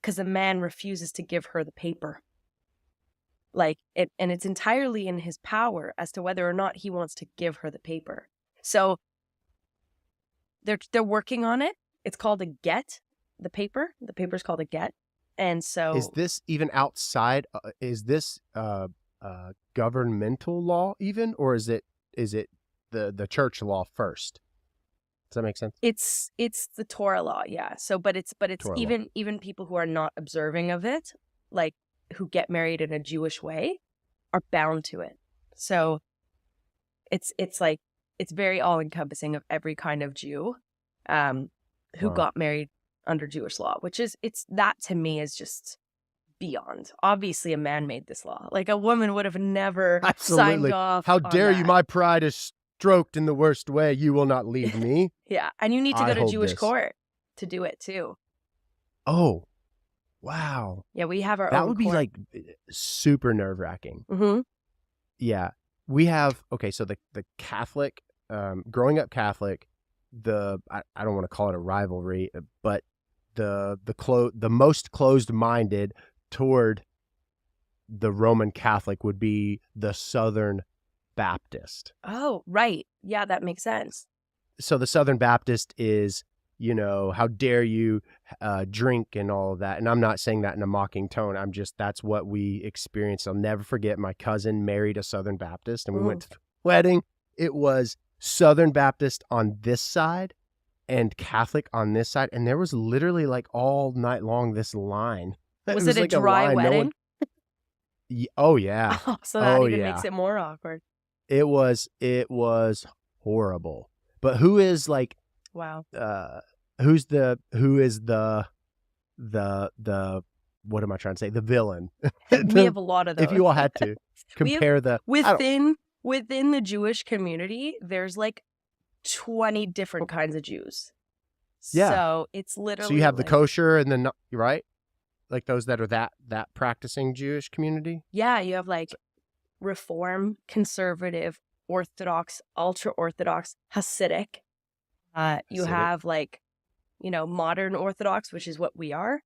S2: because the man refuses to give her the paper. Like it, and it's entirely in his power as to whether or not he wants to give her the paper. So they're working on it. It's called a get, the paper. The paper's called a get. And so
S1: Is this even outside? Is this governmental law even, or is it the church law first? Does that make sense?
S2: it's the Torah law, yeah. So but it's
S1: Torah law.
S2: even people who are not observing of it, like who get married in a Jewish way, are bound to it. So it's like it's very all encompassing of every kind of Jew who
S1: Wow.
S2: got married under Jewish law, which is that to me is just beyond. Obviously a man made this law. Like a woman would have never
S1: Absolutely.
S2: signed off.
S1: How
S2: on
S1: dare you?
S2: that.
S1: My pride is stroked in the worst way. You will not leave me.
S2: Yeah. And you need to
S1: I
S2: go to
S1: hold
S2: Jewish
S1: this.
S2: court to do it too.
S1: Oh, wow.
S2: Yeah, we have our
S1: That
S2: own
S1: would be
S2: court.
S1: like super nerve wracking.
S2: Mm-hmm.
S1: Yeah. We have, okay, so the Catholic, growing up Catholic, I don't want to call it a rivalry, but the most closed-minded toward the Roman Catholic would be the Southern Baptist.
S2: Oh, right. Yeah, that makes sense.
S1: So the Southern Baptist is, how dare you drink and all of that. And I'm not saying that in a mocking tone. That's what we experienced. I'll never forget my cousin married a Southern Baptist and we went to the wedding. It was Southern Baptist on this side and Catholic on this side. And there was literally like all night long this line.
S2: Was it a
S1: like
S2: dry
S1: line.
S2: wedding?
S1: Oh, yeah.
S2: Oh, so that
S1: Oh,
S2: even
S1: yeah.
S2: makes it more awkward.
S1: It was horrible. But who is like,
S2: Wow.
S1: who is the what am I trying to say? The villain.
S2: We have a lot of those.
S1: If you all had to compare
S2: within the Jewish community, there's like 20 different kinds of Jews.
S1: Yeah.
S2: So it's literally
S1: so you have the
S2: like,
S1: kosher and then right, like those that are that practicing Jewish community.
S2: Yeah, you have like Reform, conservative, Orthodox, ultra Orthodox, Hasidic. You
S1: Hasidic.
S2: have like, modern Orthodox, which is what we are,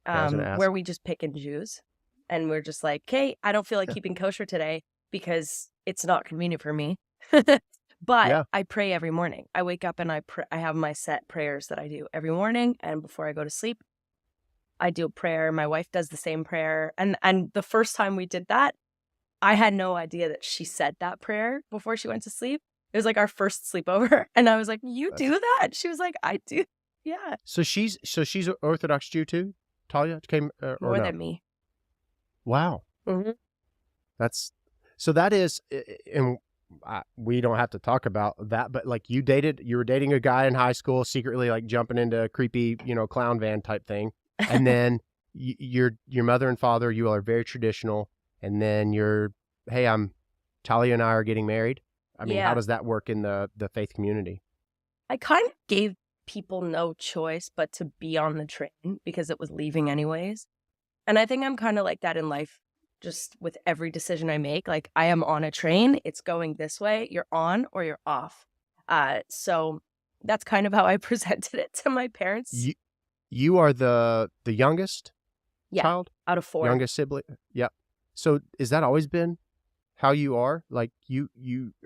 S1: I was gonna ask.
S2: where we just pick and choose. And we're just like, okay, I don't feel like keeping kosher today because it's not convenient for me. But
S1: Yeah.
S2: I pray every morning. I wake up and I have my set prayers that I do every morning. And before I go to sleep, I do a prayer. My wife does the same prayer. And the first time we did that, I had no idea that she said that prayer before she went to sleep. It was like our first sleepover. And I was like, you do that? She was like, I do. Yeah.
S1: So she's Orthodox Jew too. Talia came or
S2: More
S1: no?
S2: than me.
S1: Wow.
S2: Mm-hmm.
S1: That is, and we don't have to talk about that, but like you were dating a guy in high school, secretly like jumping into a creepy, clown van type thing. And then your mother and father, you all are very traditional. And then Talia and I are getting married. I mean,
S2: Yeah.
S1: how does that work in the faith community?
S2: I kind of gave people no choice but to be on the train because it was leaving anyways. And I think I'm kind of like that in life, just with every decision I make. Like I am on a train, it's going this way, you're on or you're off. So that's kind of how I presented it to my parents.
S1: You are the youngest
S2: Yeah,
S1: child?
S2: out of 4.
S1: Youngest sibling? Yep. So is that always been how you are? Like you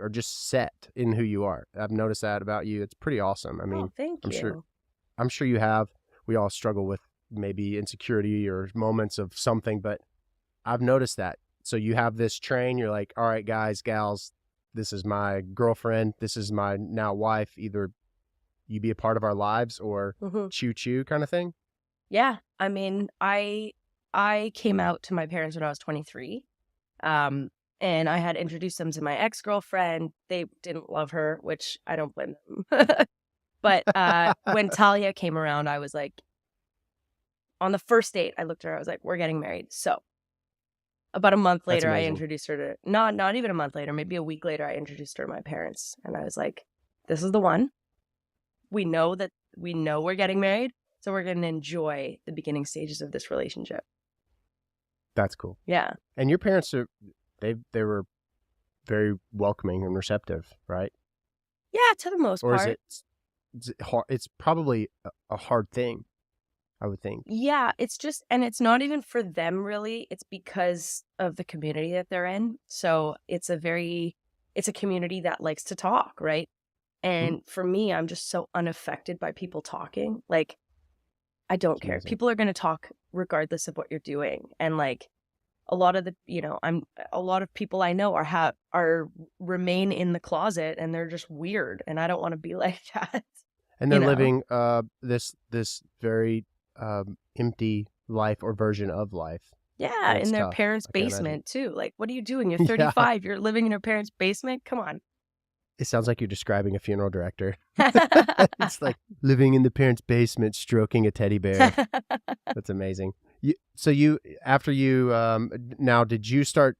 S1: are just set in who you are. I've noticed that about you. It's pretty awesome. I mean,
S2: Oh, thank
S1: I'm
S2: you.
S1: I'm sure you have. We all struggle with maybe insecurity or moments of something, but I've noticed that. So you have this train, you're like, all right, guys, gals, this is my girlfriend. This is my now wife. Either you be a part of our lives or choo-choo kind of thing.
S2: Yeah. I mean, I came out to my parents when I was 23. And I had introduced them to my ex-girlfriend. They didn't love her, which I don't blame them. But when Talia came around, I was like, on the first date, I looked at her, I was like, we're getting married. So about a month
S1: That's
S2: later, I
S1: amazing.
S2: introduced her to, not even a month later, maybe a week later, I introduced her to my parents. And I was like, this is the one. We know we're getting married. So we're going to enjoy the beginning stages of this relationship.
S1: That's cool.
S2: Yeah.
S1: And your parents they were very welcoming and receptive, right?
S2: Yeah, to the most
S1: Or is
S2: part.
S1: it's hard? It's probably a hard thing, I would think.
S2: Yeah, it's just, and it's not even for them really. It's because of the community that they're in. So it's a community that likes to talk, right?
S1: Mhm.
S2: And for me, I'm just so unaffected by people talking. Like, I don't
S1: It's
S2: care.
S1: amazing.
S2: People are going to talk regardless of what you're doing. And like a lot of the, a lot of people I know are remain in the closet and they're just weird. And I don't want to be like that,
S1: And
S2: you
S1: they're
S2: know?
S1: living this very empty life or version of life,
S2: Yeah,
S1: and
S2: in
S1: it's
S2: their
S1: tough.
S2: parents'
S1: I can imagine.
S2: basement too. Like, what are you doing? You're
S1: Yeah,
S2: 35. You're living in your parents' basement? Come on.
S1: it sounds like you're describing a funeral director. It's like living in the parents' basement, stroking a teddy bear. That's amazing. So after you now did you start?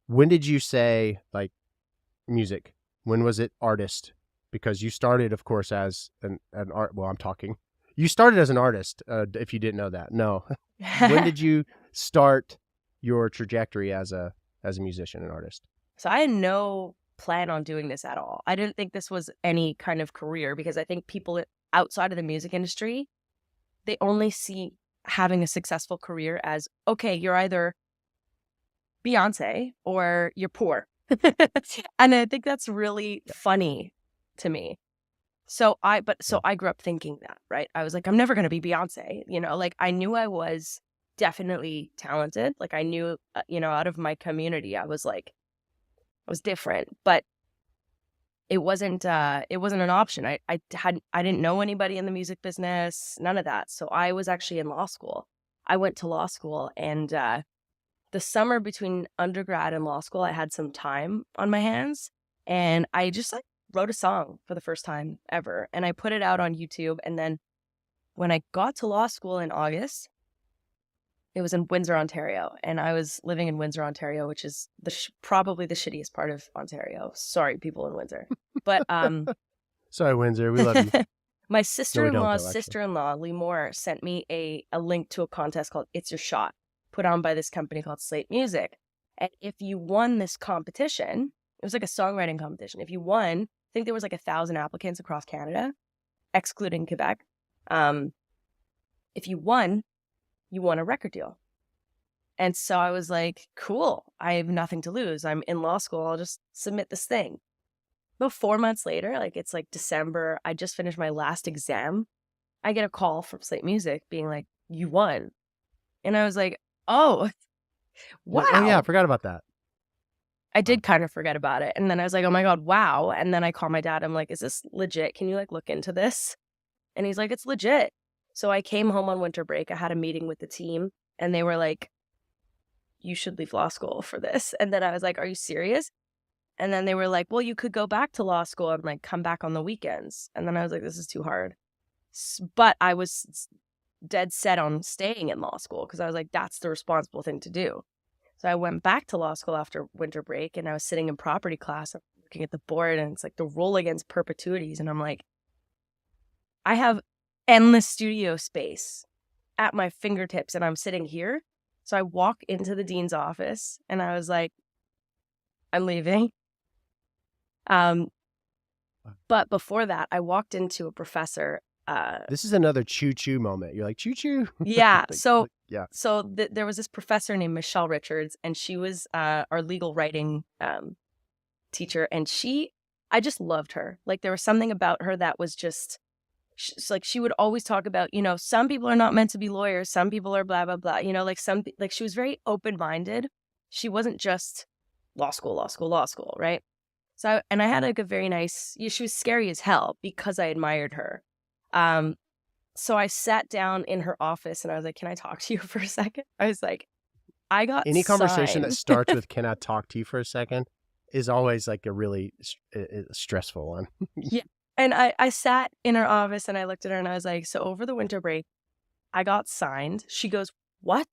S1: When did you say like music? When was it artist? Because you started, of course, as an art. Well, I'm talking. You started as an artist. If you didn't know that, no. When did you start your trajectory as a musician and artist?
S2: So I had no plan on doing this at all. I didn't think this was any kind of career because I think people outside of the music industry, they only see having a successful career as, okay, you're either Beyonce or you're poor. And I think that's really funny to me. So
S1: Yeah.
S2: I grew up thinking that, right? I was like, I'm never going to be Beyonce, like I knew I was definitely talented. Like I knew, out of my community, I was different, but it wasn't an option. I didn't know anybody in the music business, none of that. So I was actually in law school. I went to law school and, the summer between undergrad and law school, I had some time on my hands and I just like wrote a song for the first time ever. And I put it out on YouTube. And then when I got to law school in August, it was in Windsor, Ontario. And I was living in Windsor, Ontario, which is probably the shittiest part of Ontario. Sorry, people in Windsor. But
S1: Sorry, Windsor, we love you.
S2: my
S1: No, we don't
S2: sister-in-law's
S1: though. Actually,
S2: sister-in-law, Lee Moore, sent me a link to a contest called It's Your Shot, put on by this company called Slate Music. And if you won this competition, it was like a songwriting competition. If you won, I think there was like 1,000 applicants across Canada, excluding Quebec. If you won a record deal. And so I was like, cool, I have nothing to lose. I'm in law school. I'll just submit this thing. About 4 months later, like it's like December, I just finished my last exam. I get a call from Slate Music being like, you won. And I was like, oh,
S1: you're like, oh yeah, I
S2: wow.
S1: forgot about that.
S2: I did kind of forget about it. And then I was like, oh my God, wow. And then I call my dad. I'm like, is this legit? Can you like look into this? And he's like, it's legit. So I came home on winter break. I had a meeting with the team and they were like, you should leave law school for this. And then I was like, are you serious? And then they were like, well, you could go back to law school and like come back on the weekends. And then I was like, this is too hard. But I was dead set on staying in law school because I was like, that's the responsible thing to do. So I went back to law school after winter break and I was sitting in property class, I'm looking at the board and it's like the rule against perpetuities. And I'm like, I have endless studio space at my fingertips and I'm sitting here. So I walk into the dean's office and I was like, I'm leaving. But before that, I walked into a professor.
S1: This is another choo-choo moment. You're like, choo-choo.
S2: Yeah.
S1: Like,
S2: So
S1: yeah.
S2: there was this professor named Michelle Richards, and she was our legal writing teacher, and I just loved her. Like there was something about her that was just like she would always talk about, some people are not meant to be lawyers, some people are blah blah blah. Like she was very open-minded. She wasn't just law school, law school, law school, right? So and I had like a very nice. She was scary as hell because I admired her. So I sat down in her office and I was like, can I talk to you for a second? I was like, I got
S1: Any conversation that
S2: signed.
S1: starts with "Can I talk to you for a second?" is always like a really stressful one.
S2: Yeah. And I sat in her office and I looked at her and I was like, so over the winter break, I got signed. She goes, what?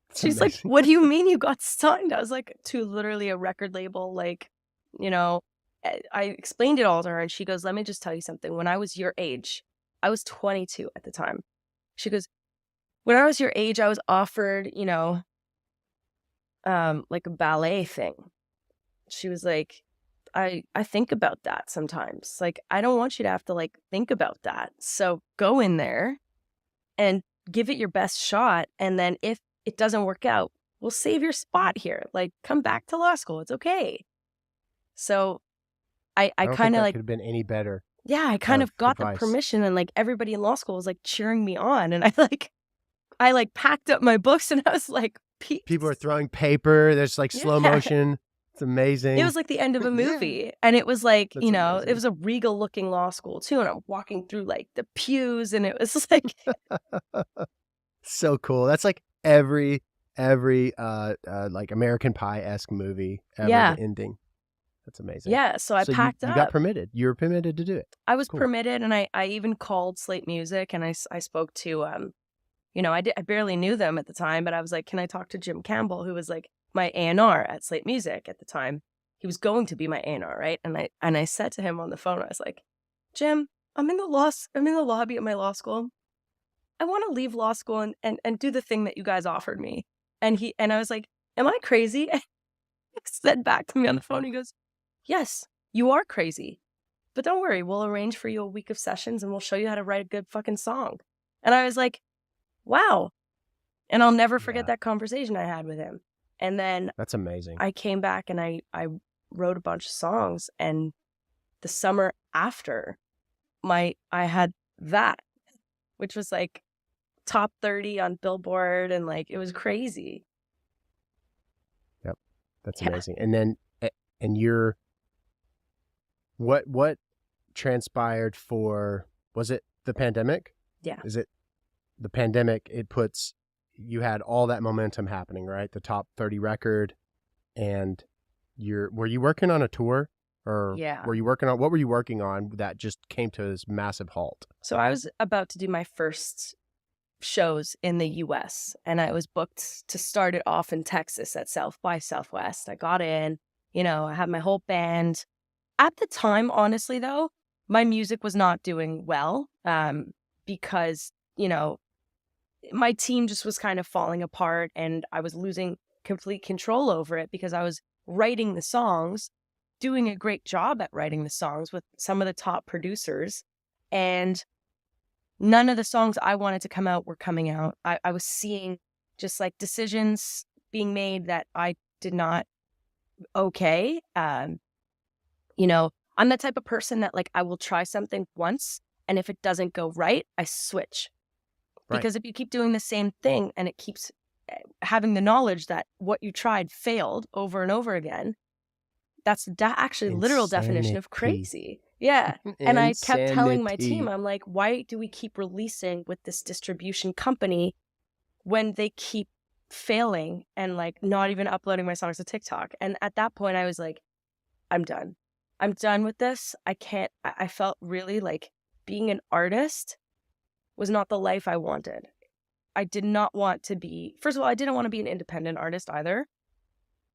S1: It's
S2: She's like,
S1: amazing.
S2: what do you mean you got signed? I was like, to literally a record label. Like, I explained it all to her and she goes, let me just tell you something. When I was your age, I was 22 at the time. She goes, when I was your age, I was offered, like a ballet thing. She was like, I think about that sometimes. Like, I don't want you to have to like think about that. So go in there and give it your best shot. And then if it doesn't work out, we'll save your spot here. Like, come back to law school. It's okay. So I
S1: I don't think
S2: kind of
S1: that
S2: like,
S1: could have been any better
S2: yeah, I kind
S1: of
S2: of got the
S1: advice.
S2: permission, and like everybody in law school was like cheering me on. And I like packed up my books and I was like,
S1: People are
S2: peace.
S1: throwing paper. There's like slow
S2: Yeah.
S1: motion. It's
S2: It
S1: amazing.
S2: was like the end of a
S1: Yeah.
S2: movie. And it was like,
S1: That's
S2: it
S1: amazing.
S2: was a regal looking law school too. And I'm walking through like the pews, and it was like,
S1: So cool. That's like every like American Pie-esque movie ever,
S2: yeah,
S1: the ending. That's amazing.
S2: yeah. So I
S1: So you
S2: packed
S1: you got
S2: up.
S1: permitted. You were permitted to do it.
S2: I was
S1: Cool.
S2: permitted, and I even called Slate Music, and I spoke to, I barely knew them at the time, but I was like, can I talk to Jim Campbell, who was like my A&R at Slate Music at the time. He was going to be my A&R, right? And I said to him on the phone, I was like, Jim, I'm in the lobby at my law school. I want to leave law school and do the thing that you guys offered me. And I was like, am I crazy? And he said back to me on the phone, he goes, yes, you are crazy. But don't worry, we'll arrange for you a week of sessions and we'll show you how to write a good fucking song. And I was like, wow. And I'll never forget
S1: Yeah.
S2: that conversation I had with him. And then
S1: That's amazing.
S2: I came back and I wrote a bunch of songs. And the summer after, I had that, which was like top 30 on Billboard, and like it was crazy.
S1: Yep. That's
S2: Yeah.
S1: amazing. And then and what transpired for, was it the pandemic?
S2: Yeah.
S1: Is it the pandemic? You had all that momentum happening, right? The top 30 record, and were you working on a tour, or
S2: Yeah.
S1: what were you working on that just came to this massive halt?
S2: So I was about to do my first shows in the US, and I was booked to start it off in Texas at South by Southwest. I got in, I had my whole band. At the time, honestly though, my music was not doing well, because, my team just was kind of falling apart, and I was losing complete control over it because I was writing the songs, doing a great job at writing the songs with some of the top producers, and none of the songs I wanted to come out were coming out. I was seeing just like decisions being made that I did not okay. I'm the type of person that like I will try something once, and if it doesn't go right, I switch.
S1: Right.
S2: Because if you keep doing the same thing and it keeps having the knowledge that what you tried failed over and over again, that's actually literal definition of crazy. Yeah. And I kept telling my team, I'm like, why do we keep releasing with this distribution company when they keep failing and like not even uploading my songs to TikTok? And at that point I was like, I'm done. I'm done with this. I felt really like being an artist was not the life I wanted. I did not want to be, first of all, I didn't want to be an independent artist either.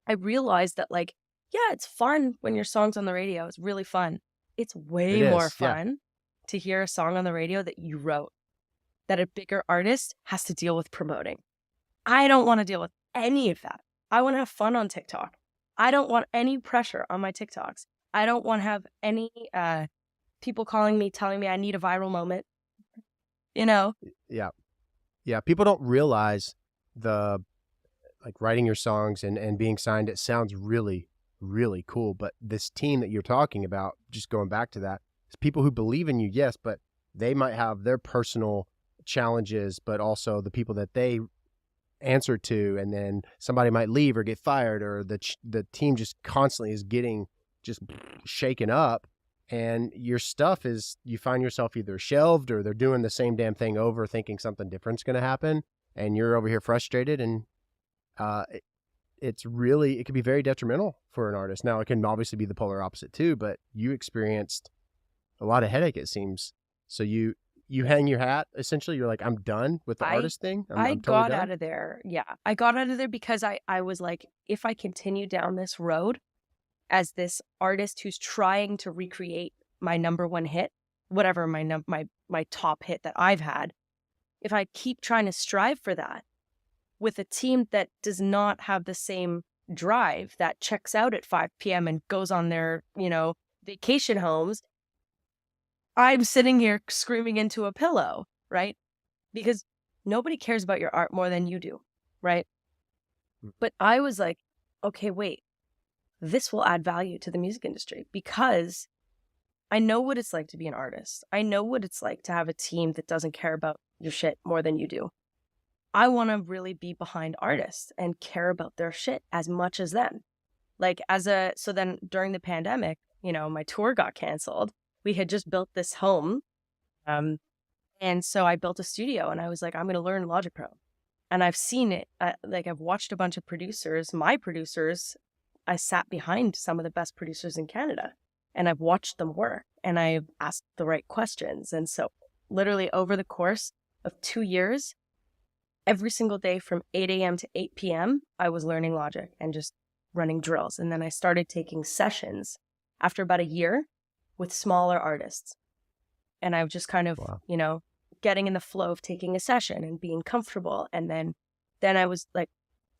S2: I realized that like, yeah, it's fun when your song's on the radio. It's really fun. It's way more fun to hear a song on the radio that you wrote, that a bigger artist has to deal with promoting. I don't want to deal with any of that. I want to have fun on TikTok. I don't want any pressure on my TikToks. I don't want to have any people calling me, telling me I need a viral moment.
S1: Yeah. People don't realize the, like, writing your songs and being signed. It sounds really, really cool. But this team that you're talking about, just going back to that, is people who believe in you, yes, but they might have their personal challenges, but also the people that they answer to, and then somebody might leave or get fired, or the team just constantly is getting just shaken up. And your stuff is, you find yourself either shelved or they're doing the same damn thing over, thinking something different's going to happen. And you're over here frustrated. And it can be very detrimental for an artist. Now, it can obviously be the polar opposite too, but you experienced a lot of headache, it seems. So you hang your hat, essentially. You're like, I'm done with the artist thing. I'm totally
S2: got
S1: done.
S2: out of there. Yeah. I got out of there because I was like, if I continue down this road as this artist who's trying to recreate my number one hit, whatever my my top hit that I've had, if I keep trying to strive for that with a team that does not have the same drive, that checks out at 5 p.m. and goes on their, vacation homes, I'm sitting here screaming into a pillow, right? Because nobody cares about your art more than you do, right? But I was like, okay, wait, this will add value to the music industry because I know what it's like to be an artist. I know what it's like to have a team that doesn't care about your shit more than you do. I want to really be behind artists and care about their shit as much as them. So then during the pandemic, my tour got canceled. We had just built this home. And so I built a studio and I was like, I'm going to learn Logic Pro. And I've seen it. I've watched a bunch of producers, my producers. I sat behind some of the best producers in Canada and I've watched them work and I've asked the right questions. And so literally over the course of 2 years, every single day from 8 a.m. to 8 p.m., I was learning Logic and just running drills. And then I started taking sessions after about a year with smaller artists. And I was just kind of,
S1: Wow.
S2: Getting in the flow of taking a session and being comfortable. And then I was like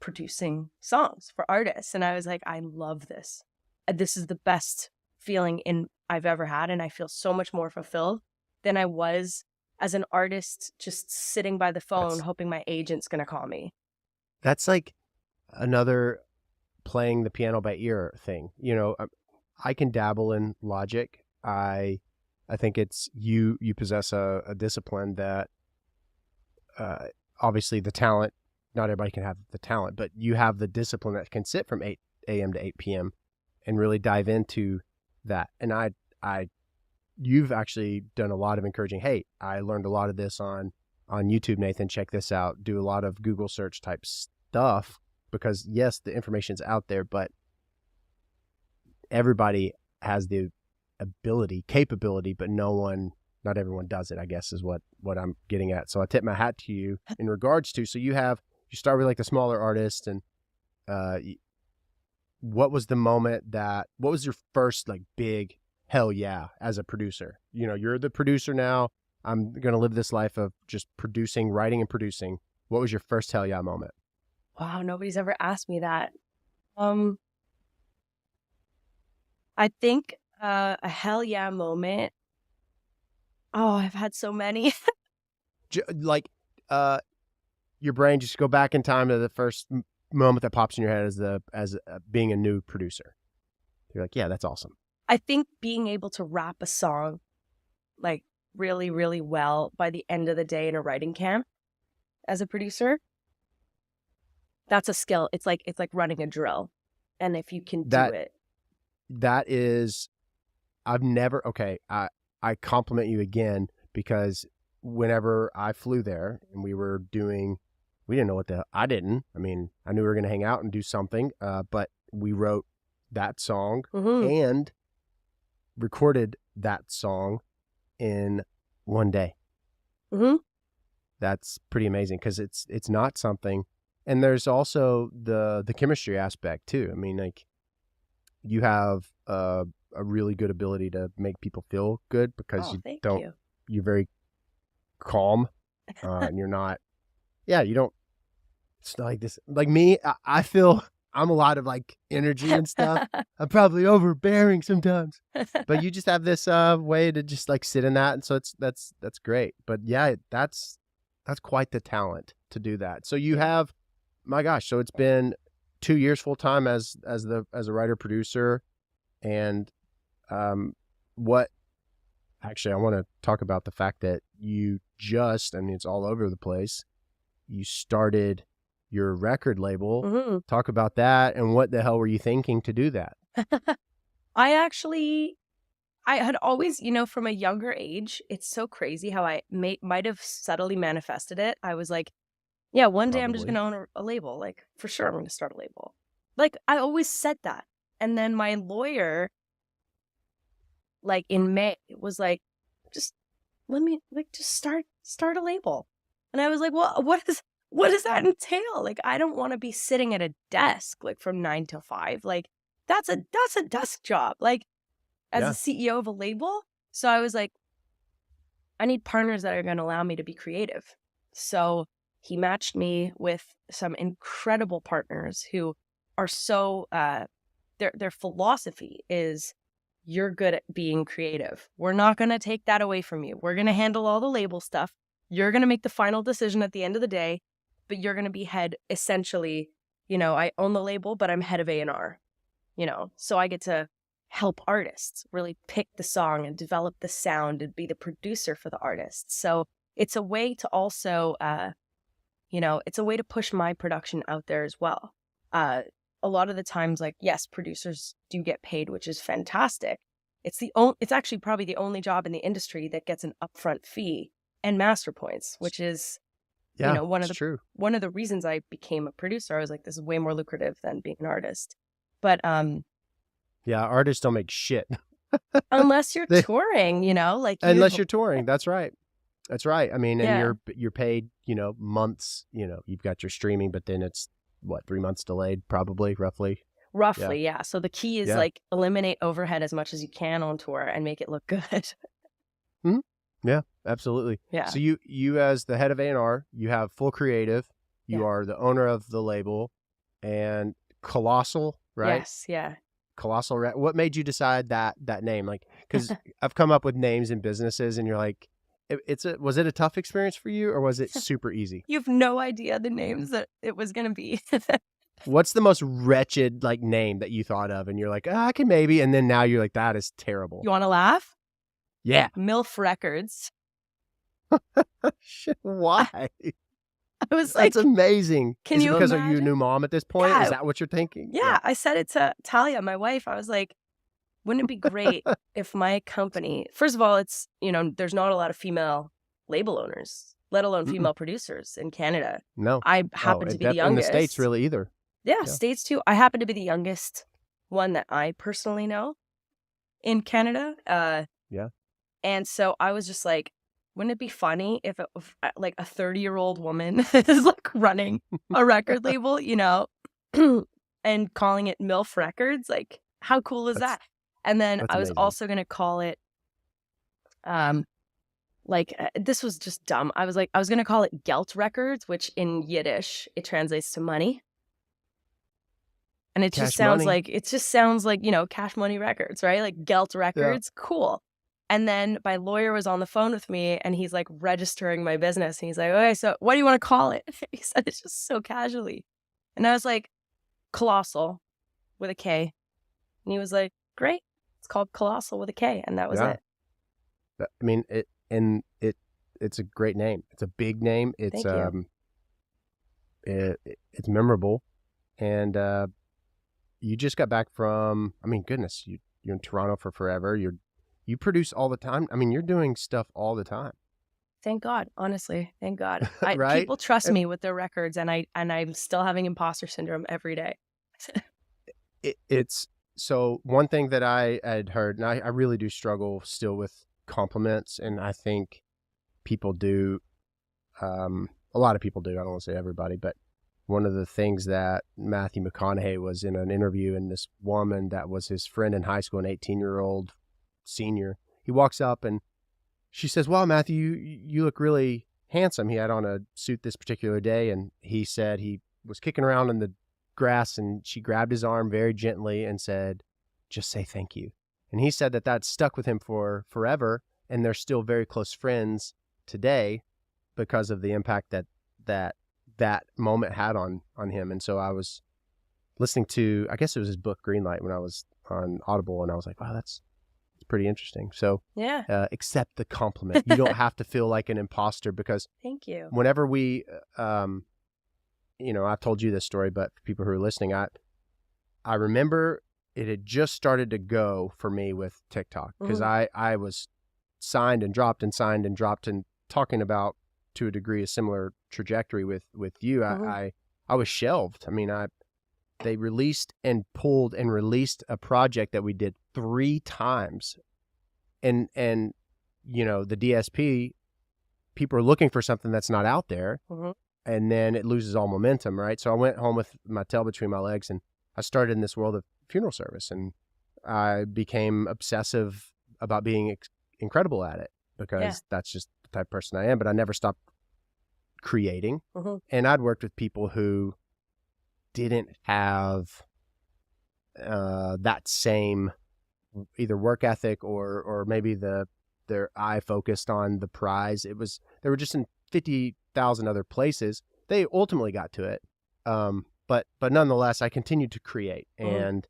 S2: producing songs for artists. And I was like, I love this. This is the best feeling I've ever had. And I feel so much more fulfilled than I was as an artist just sitting by the phone hoping my agent's going to call me.
S1: That's like another playing the piano by ear thing. I can dabble in Logic. I think it's you possess a discipline that obviously the talent, not everybody can have the talent, but you have the discipline that can sit from 8 a.m. to 8 p.m. and really dive into that. And you've actually done a lot of encouraging. Hey, I learned a lot of this on YouTube, Nathan, check this out. Do a lot of Google search type stuff because yes, the information's out there, but everybody has the capability, but not everyone does it, I guess is what I'm getting at. So I tip my hat to you in regards to, so you start with like the smaller artists and what was your first like big hell yeah as a producer? You're the producer now. I'm going to live this life of just producing, writing and producing. What was your first hell yeah moment?
S2: Wow, nobody's ever asked me that. I think a hell yeah moment. Oh, I've had so many.
S1: Like your brain just go back in time to the first moment that pops in your head as being a new producer. You're like, yeah, that's awesome.
S2: I think being able to rap a song like really, really well by the end of the day in a writing camp as a producer, that's a skill. It's like running a drill. And if you can do it.
S1: That is, I compliment you again because whenever I flew there and we didn't know I didn't. I mean, I knew we were going to hang out and do something, but we wrote that song and recorded that song in one day.
S2: Mm-hmm.
S1: That's pretty amazing because it's not something, and there's also the chemistry aspect too. I mean, like you have a really good ability to make people feel good because you're very calm and you're not, you don't, it's not like this, like me, I feel I'm a lot of like energy and stuff. I'm probably overbearing sometimes, but you just have this way to just like sit in that. And so that's great. But yeah, that's quite the talent to do that. So you have, my gosh, so it's been 2 years full time as a writer producer. And what actually I want to talk about the fact that it's all over the place. You started your record label.
S2: Mm-hmm.
S1: Talk about that and what the hell were you thinking to do that?
S2: I had always, from a younger age, it's so crazy how I might have subtly manifested it. I was like, yeah, one day I'm just going to own a label. Like, for sure, I'm going to start a label. Like, I always said that. And then my lawyer, like in May, was like, just let me just start a label. And I was like, well, what does that entail? Like, I don't want to be sitting at a desk like from 9 to 5. Like, that's a desk job. Like, as a CEO of a label. So I was like, I need partners that are going to allow me to be creative. So he matched me with some incredible partners who are so, their philosophy is, you're good at being creative. We're not going to take that away from you. We're going to handle all the label stuff. You're going to make the final decision at the end of the day, but you're going to be head, essentially, I own the label, but I'm head of A&R, so I get to help artists really pick the song and develop the sound and be the producer for the artists. So it's a way to also, it's a way to push my production out there as well. A lot of the times, like, yes, producers do get paid, which is fantastic. It's actually probably the only job in the industry that gets an upfront fee and master points, which is, one of the reasons I became a producer. I was like, this is way more lucrative than being an artist. But
S1: yeah, artists don't make shit
S2: unless you're touring,
S1: unless you're touring. That's right. That's right. I mean,
S2: Yeah.
S1: and you're paid, months. You've got your streaming, but then it's what, 3 months delayed, probably, roughly.
S2: Roughly, yeah. So the key is like eliminate overhead as much as you can on tour and make it look good.
S1: Yeah, absolutely.
S2: Yeah.
S1: So you as the head of A&R, you have full creative. You are the owner of the label, and Colossal, right?
S2: Yes, yeah.
S1: Colossal. What made you decide that name? Like, because I've come up with names in businesses, and you're like, was it a tough experience for you, or was it super easy?
S2: You have no idea the names that it was going to be.
S1: What's the most wretched name that you thought of, and you're like, I can maybe, and then now you're like, that is terrible.
S2: You want to laugh?
S1: Yeah.
S2: MILF Records.
S1: Why?
S2: I was like,
S1: that's amazing.
S2: Can
S1: is it
S2: you
S1: because
S2: imagine?
S1: Are you a new mom at this point?
S2: Yeah.
S1: Is that what you're thinking?
S2: Yeah, I said it to Talia, my wife. I was like, wouldn't it be great if my company, first of all, it's, there's not a lot of female label owners, let alone female producers in Canada.
S1: No.
S2: I happen to be the youngest.
S1: In the States, really, either.
S2: Yeah, States too. I happen to be the youngest one that I personally know in Canada.
S1: Yeah.
S2: And so I was just like, wouldn't it be funny if it was like a 30-year-old woman is like running a record label, and calling it MILF Records? Like, how cool is that? And then I was also going to call it, this was just dumb. I was going to call it Gelt Records, which in Yiddish, it translates to money. And it just sounds like, Cash Money Records, right? Like Gelt Records, cool. And then my lawyer was on the phone with me, and he's like registering my business. And he's like, okay, so what do you want to call it? He said it just so casually. And I was like, Colossal with a K. And he was like, great. It's called Colossal with a K. And that was it.
S1: I mean, it's a great name. It's a big name. It's it's memorable. And you just got back from, I mean, goodness, you're in Toronto for forever. You produce all the time. I mean, you're doing stuff all the time.
S2: Thank God, honestly. Thank God.
S1: Right?
S2: People trust me with their records, and I'm still having imposter syndrome every day.
S1: It's so one thing that I had heard, and I really do struggle still with compliments, and I think people do, a lot of people do. I don't want to say everybody, but one of the things that Matthew McConaughey was in an interview, and this woman that was his friend in high school, an 18-year-old senior, he walks up and she says, "Wow, Matthew, you look really handsome." He had on a suit this particular day, and he said he was kicking around in the grass, and she grabbed his arm very gently and said, "Just say thank you." And he said that stuck with him for forever, and they're still very close friends today because of the impact that moment had on him. And so I was listening to, I guess it was his book Greenlight, when I was on Audible, and I was like, wow, that's pretty interesting. So
S2: yeah,
S1: accept the compliment. You don't have to feel like an imposter, because
S2: thank you.
S1: Whenever we, I've told you this story, but for people who are listening, I remember it had just started to go for me with TikTok, because I was signed and dropped and signed and dropped, and talking about, to a degree, a similar trajectory with you. I was shelved. I mean, they released and pulled and released a project that we did 3 times. And the DSP, people are looking for something that's not out there. And then it loses all momentum, right? So I went home with my tail between my legs, and I started in this world of funeral service, and I became obsessive about being incredible at it,
S2: Yeah.
S1: because that's just the type of person I am. But I never stopped creating.
S2: Mm-hmm.
S1: And I'd worked with people who didn't have that same either work ethic or maybe their eye focused on the prize. They were just in 50,000 other places. They ultimately got to it. But nonetheless, I continued to create.
S2: Mm-hmm.
S1: And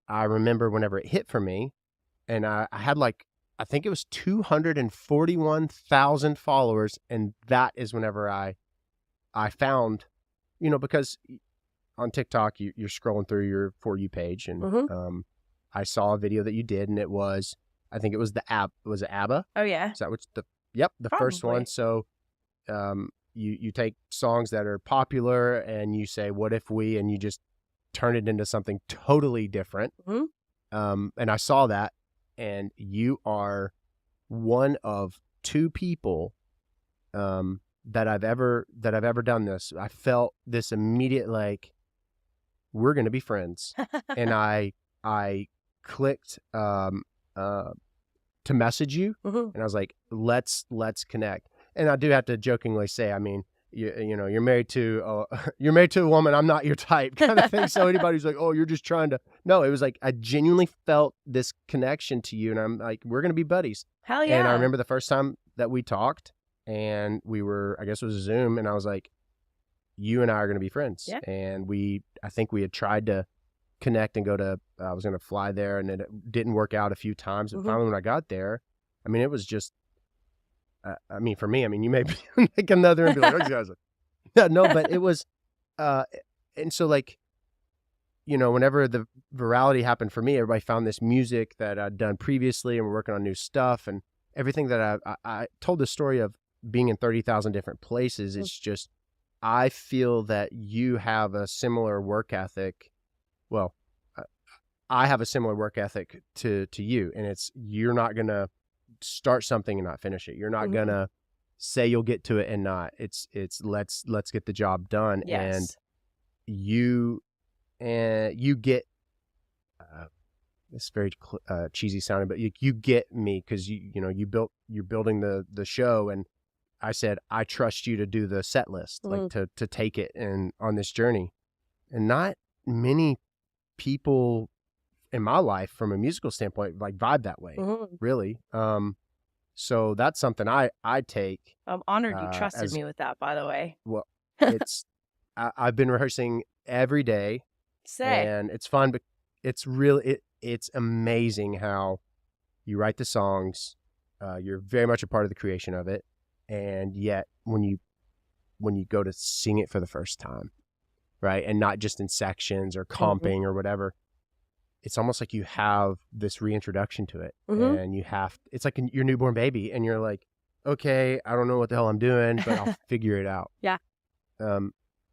S1: I remember whenever it hit for me, and I had like, I think it was 241,000 followers. And that is whenever I found, because on TikTok, you're scrolling through your For You page, and
S2: Mm-hmm.
S1: I saw a video that you did, and I think it was was it ABBA?
S2: Oh yeah.
S1: Is that yep, the first one.
S2: Probably.
S1: So, you take songs that are popular and you say, what if we, and you just turn it into something totally different.
S2: Mm-hmm.
S1: And I saw that, and you are one of two people, that I've ever done this. I felt this immediate, like, we're going to be friends. And I clicked, to message you,
S2: Mm-hmm.
S1: and I was like, let's connect. And I do have to jokingly say, I mean, you're married to you're married to a woman. I'm not your type, kind of thing. So anybody's like, oh, you're just trying to. No, it was like I genuinely felt this connection to you, and I'm like, we're gonna be buddies.
S2: Hell
S1: And I
S2: yeah.
S1: remember the first time that we talked, and we were, I guess it was a Zoom, and I was like, you and I are gonna be friends.
S2: Yeah.
S1: And I think we had tried to connect and go to. I was gonna fly there, and it didn't work out a few times. And
S2: Mm-hmm.
S1: finally, when I got there, I mean, it was just. I mean, for me, I mean, you may be like another and be like, oh, these guys are. Yeah, no, but it was, and so like, whenever the virality happened for me, everybody found this music that I'd done previously, and we're working on new stuff, and everything that I told the story of being in 30,000 different places. It's just, I feel that you have a similar work ethic. Well, I have a similar work ethic to you, and you're not gonna start something and not finish it. You're not
S2: Mm-hmm.
S1: gonna say you'll get to it and not. It's let's get the job done. And
S2: Yes.
S1: you get it's very cheesy sounding, but you get me, because you're building the show, and I said I trust you to do the set list,
S2: Mm-hmm.
S1: like to take it and on this journey. And not many people in my life from a musical standpoint like vibe that way,
S2: Mm-hmm.
S1: really. So that's something I take
S2: I'm honored you trusted
S1: as
S2: me with that, by the way.
S1: well. It's I've been rehearsing every day,
S2: Sick.
S1: and it's fun, but it's really it's amazing how you write the songs. You're very much a part of the creation of it, and yet when you go to sing it for the first time, right, and not just in sections or
S2: Mm-hmm.
S1: comping or whatever, it's almost like you have this reintroduction to it.
S2: Mm-hmm.
S1: And it's like your newborn baby, and you're like, okay, I don't know what the hell I'm doing, but I'll figure it out.
S2: Yeah.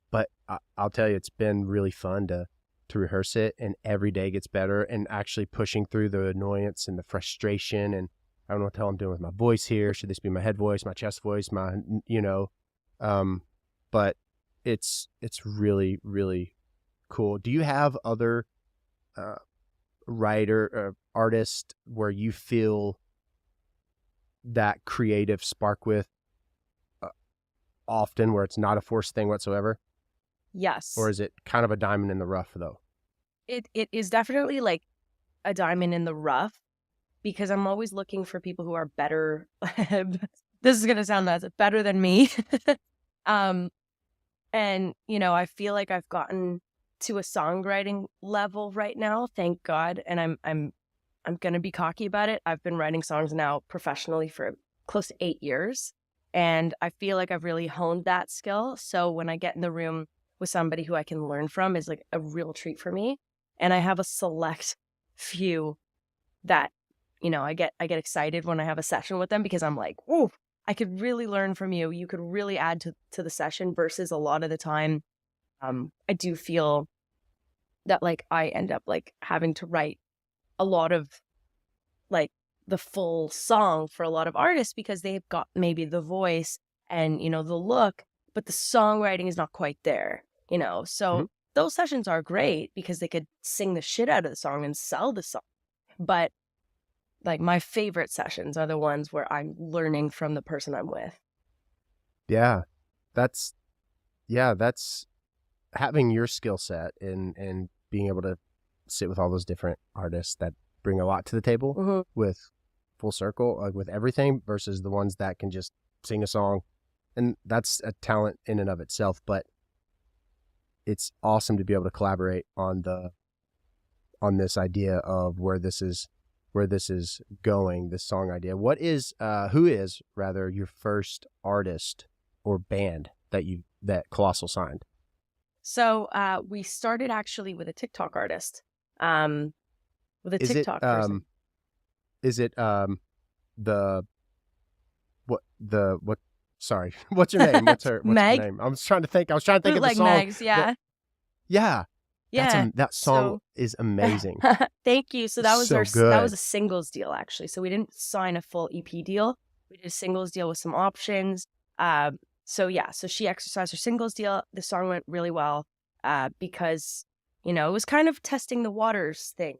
S1: But I'll tell you, it's been really fun to rehearse it, and every day gets better, and actually pushing through the annoyance and the frustration. And I don't know what the hell I'm doing with my voice here. Should this be my head voice, my chest voice, but it's really, really cool. Do you have other writer artist where you feel that creative spark with often, where it's not a forced thing whatsoever?
S2: Yes.
S1: Or is it kind of a diamond in the rough, though?
S2: It is definitely like a diamond in the rough, because I'm always looking for people who are better. This is gonna sound nuts, better than me. And I feel like I've gotten to a songwriting level right now, thank God. And I'm gonna be cocky about it. I've been writing songs now professionally for close to 8 years, and I feel like I've really honed that skill. So when I get in the room with somebody who I can learn from, is like a real treat for me. And I have a select few that, I get excited when I have a session with them, because I'm like, ooh, I could really learn from you. You could really add to the session, versus a lot of the time, I do feel that like I end up like having to write a lot of like the full song for a lot of artists, because they've got maybe the voice and, the look, but the songwriting is not quite there, So those sessions are great because they could sing the shit out of the song and sell the song. But like my favorite sessions are the ones where I'm learning from the person I'm with.
S1: Yeah. That's having your skill set and being able to sit with all those different artists that bring a lot to the table
S2: Hmm.
S1: with Full Circle, like with everything, versus the ones that can just sing a song. And that's a talent in and of itself, but it's awesome to be able to collaborate on this idea of where this is going, this song idea. Who is rather your first artist or band that Colossal signed?
S2: So we started actually with a TikTok artist, um, with a
S1: Is it
S2: TikTok person.
S1: is it the what sorry, what's her name? What's her
S2: Meg,
S1: name? I was trying to think of the
S2: Bootleg
S1: song.
S2: Megs,
S1: The
S2: yeah.
S1: Yeah,
S2: Yeah.
S1: that song
S2: So
S1: is amazing.
S2: thank you. So
S1: It's so
S2: that was
S1: good.
S2: a singles deal actually. So we didn't sign a full EP deal. We did a singles deal with some options. So yeah, so she exercised her singles deal. The song went really well because it was kind of testing the waters thing.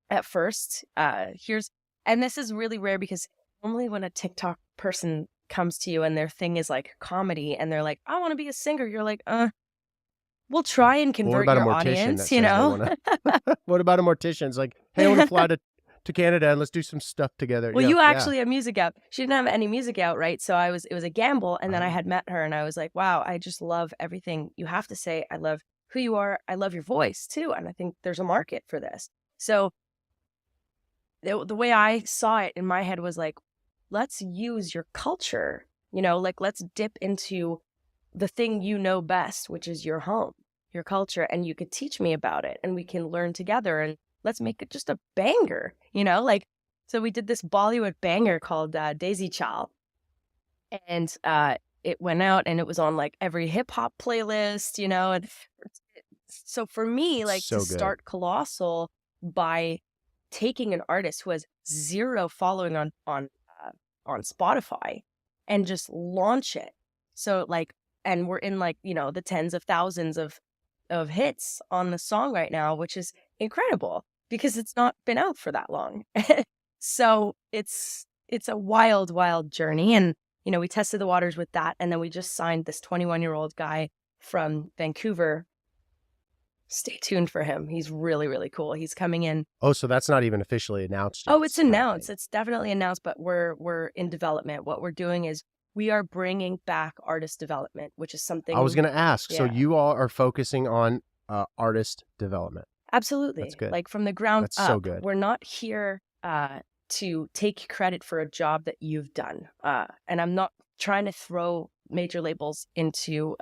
S2: At first, and this is really rare because normally when a TikTok person comes to you and their thing is like comedy and they're like, I want to be a singer, you're like, we'll try and
S1: Well, what
S2: convert
S1: about a
S2: your
S1: mortician
S2: audience,
S1: that says they want to? What about a mortician? It's like, hey, I want to fly to Canada and let's do some stuff together.
S2: Well,
S1: Yeah,
S2: you
S1: yeah.
S2: actually have music out. She didn't have any music out, right? So it was a gamble. And then I
S1: Oh,
S2: had met her and I was like, wow, I just love everything you have to say. I love who you are. I love your voice too. And I think there's a market for this. So the way I saw it in my head was like, let's use your culture, like let's dip into the thing you know best, which is your home, your culture, and you could teach me about it and we can learn together and let's make it just a banger, like, so we did this Bollywood banger called Daisy Chal. And it went out and it was on like every hip hop playlist, and so for me,
S1: it's
S2: like to
S1: so good.
S2: start Colossal by taking an artist who has zero following on Spotify and just launch it. So like, and we're in like, the tens of thousands of hits on the song right now, which is incredible because it's not been out for that long. So it's a wild, wild journey. And, we tested the waters with that. And then we just signed this 21-year-old guy from Vancouver. Stay tuned for him. He's really, really cool. He's coming in.
S1: Oh, so that's not even officially announced yet,
S2: Oh, it's
S1: kind of thing.
S2: announced. It's definitely announced, but we're in development. What we're doing is we are bringing back artist development, which is
S1: I was
S2: something.
S1: going to ask. So
S2: Yeah,
S1: you all are focusing on artist development. That's
S2: absolutely.
S1: good.
S2: Like from the ground
S1: That's so
S2: up.
S1: good.
S2: We're not here to take credit for a job that you've done. And I'm not trying to throw major labels into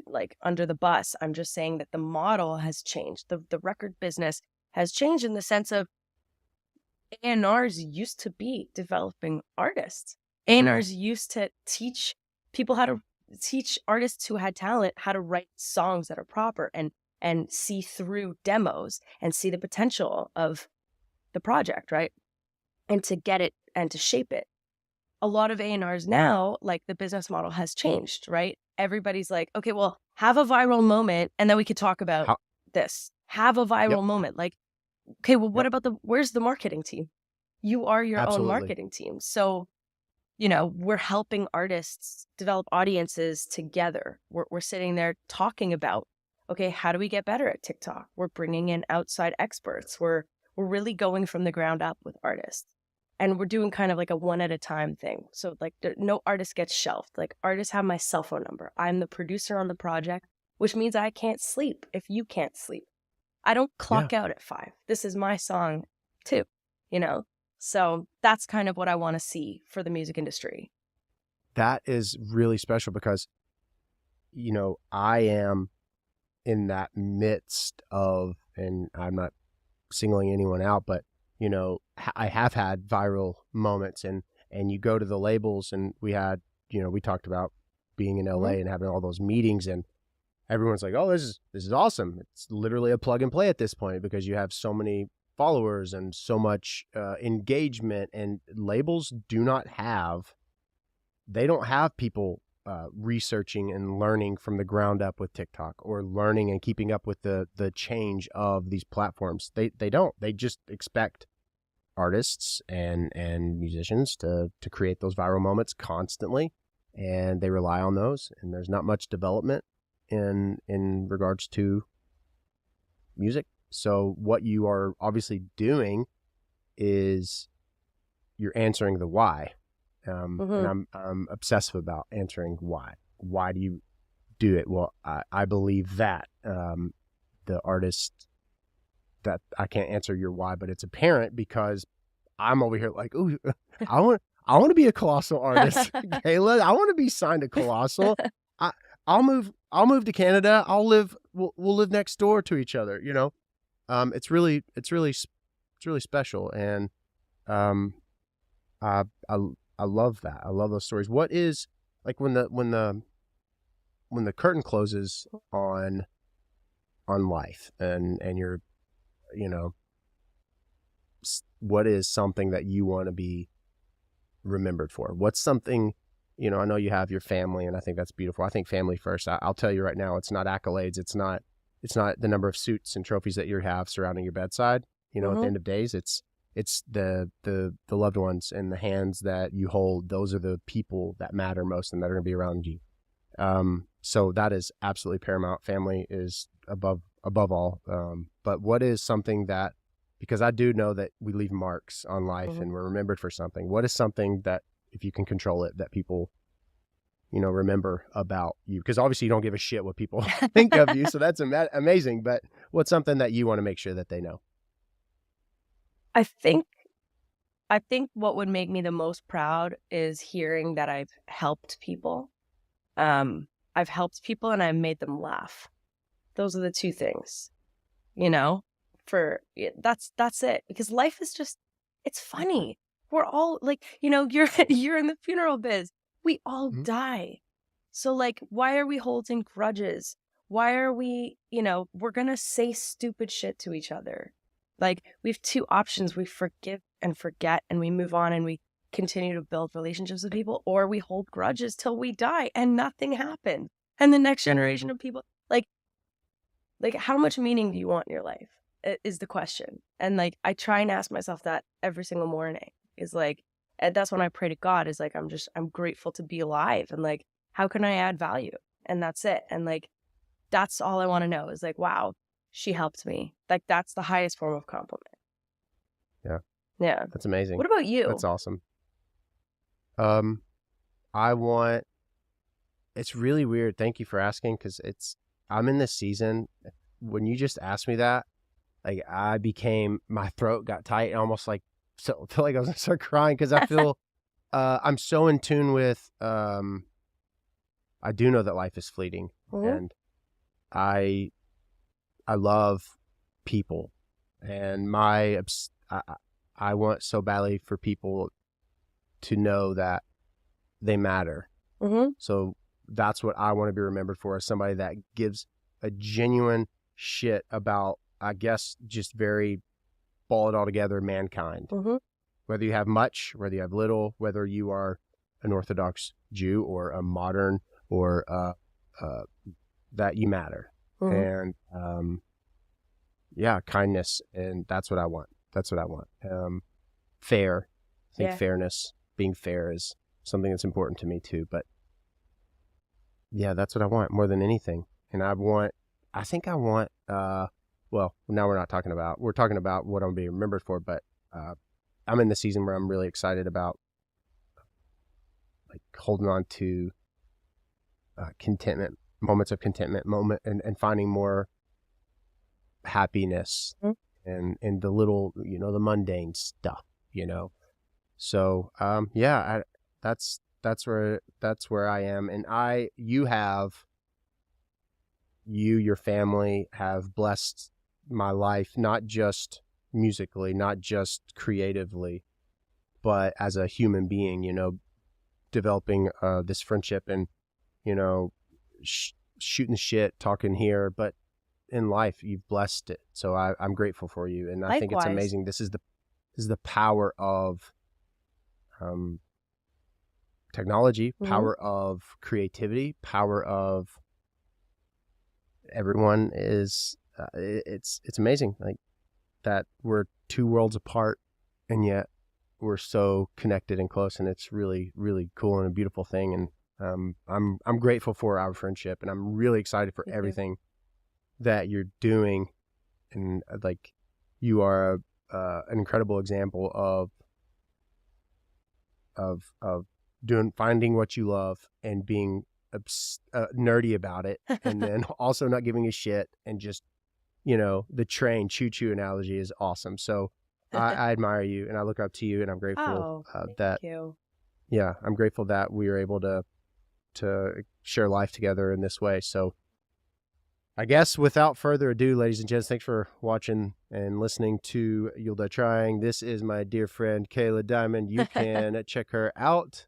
S2: like under the bus. I'm just saying that the model has changed. The record business has changed in the sense of A&Rs used to be developing artists. A&Rs used to teach artists who had talent how to write songs that are proper and see through demos and see the potential of the project, right? And to get it and to shape it. A lot of A&Rs now, like the business model has changed, right? Everybody's like, okay, well, have a viral moment and then we could talk about
S1: How,
S2: this. Have a
S1: yep,
S2: viral moment. Like, okay, well, what
S1: yep,
S2: about where's the marketing team? You are your own
S1: absolutely.
S2: marketing team. So, we're helping artists develop audiences together. We're sitting there talking about, okay, how do we get better at TikTok? We're bringing in outside experts. We're really going from the ground up with artists. And we're doing kind of like a one at a time thing. So like no artist gets shelved. Like artists have my cell phone number. I'm the producer on the project, which means I can't sleep if you can't sleep. I don't
S1: Yeah.
S2: clock out at 5. This is my song too, you know? So that's kind of what I want to see for the music industry.
S1: That is really special because, I am in that midst of, and I'm not singling anyone out, but, I have had viral moments and you go to the labels and we had, we talked about being in LA
S2: Mm-hmm.
S1: and having all those meetings and everyone's like, oh, this is awesome. It's literally a plug and play at this point because you have so many followers and so much engagement, and labels they don't have people researching and learning from the ground up with TikTok or learning and keeping up with the change of these platforms. They don't. They just expect artists and musicians to create those viral moments constantly, and they rely on those. And there's not much development in regards to music. So what you are obviously doing is you're answering the why. And I'm obsessive about answering why. Why do you do it? Well, I believe that the artist, that I can't answer your why, but it's apparent because I'm over here like, ooh, I want to be a Colossal artist, Kayla. I want to be signed to Colossal. I'll move to Canada. We'll live next door to each other. You know, it's really special, and I love that. I love those stories. What is like when the curtain closes on life and you're, you know, what is something that you want to be remembered for? What's something, you know, I know you have your family, and I think that's beautiful. I think family first. I'll tell you right now, it's not accolades. It's not the number of suits and trophies that you have surrounding your bedside. You know, at the end of days, it's the loved ones and the hands that you hold. Those are the people that matter most and that are going to be around you. So that is absolutely paramount. Family is above all. But what is something that, because I do know that we leave marks on life and we're remembered for something. What is something that, if you can control it, that people, you know, remember about you? Because obviously you don't give a shit what people think of you. So that's amazing. But what's something that you want to make sure that they know?
S2: I think what would make me the most proud is hearing that I've helped people. I've helped people and I've made them laugh. Those are the two things, you know, that's it. Because life is just, it's funny. We're all like, you know, you're in the funeral biz. We all die. So like, why are we holding grudges? Why are we, you know, we're going to say stupid shit to each other. Like, we have two options. We forgive and forget and we move on and we continue to build relationships with people, or we hold grudges till we die and nothing happened. And the next generation of people, like how much meaning do you want in your life is the question. And like, I try and ask myself that every single morning, is like, and that's when I pray to God, is like, I'm grateful to be alive. And like, how can I add value? And that's it. And like, that's all I want to know is like, wow, she helped me. Like, that's the highest form of compliment.
S1: Yeah.
S2: Yeah.
S1: That's amazing.
S2: What about you?
S1: That's awesome. It's really weird. Thank you for asking. Cause I'm in this season. When you just asked me that, like my throat got tight and almost like, so I feel like I was gonna start crying. Cause I feel, I'm so in tune with, I do know that life is fleeting and I love people, and I want so badly for people to know that they matter. So that's what I want to be remembered for, as somebody that gives a genuine shit about, I guess, just very ball it all together mankind. Whether you have much, whether you have little, whether you are an Orthodox Jew or a modern or that you matter. And yeah, kindness, and that's what I want. Fair. I think fairness, being fair, is something that's important to me too. But yeah, that's what I want more than anything. And I think I want, well, now we're talking about what I'm being remembered for, but I'm in the season where I'm really excited about like holding on to contentment, moments of contentment, and finding more happiness and the little, you know, the mundane stuff, you know. So yeah, that's where I am. And your family have blessed my life, not just musically, not just creatively, but as a human being, you know, developing this friendship and, you know, shooting the shit, talking here, but in life you've blessed it. So I'm grateful for you, and I think it's amazing. This is the power of technology, power of creativity, power of everyone is it's amazing, like that we're two worlds apart and yet we're so connected and close, and it's really, really cool and a beautiful thing. And I'm grateful for our friendship, and I'm really excited for everything that you're doing. And like, you are an incredible example of finding what you love and being nerdy about it, and then also not giving a shit, and just, the train choo-choo analogy is awesome. So I admire you, and I look up to you, and I'm grateful
S2: thank you.
S1: Yeah, I'm grateful that we were able to share life together in this way. So I guess without further ado, ladies and gents, thanks for watching and listening to You'll Die Trying. This is my dear friend Kayla Diamond. You can check her out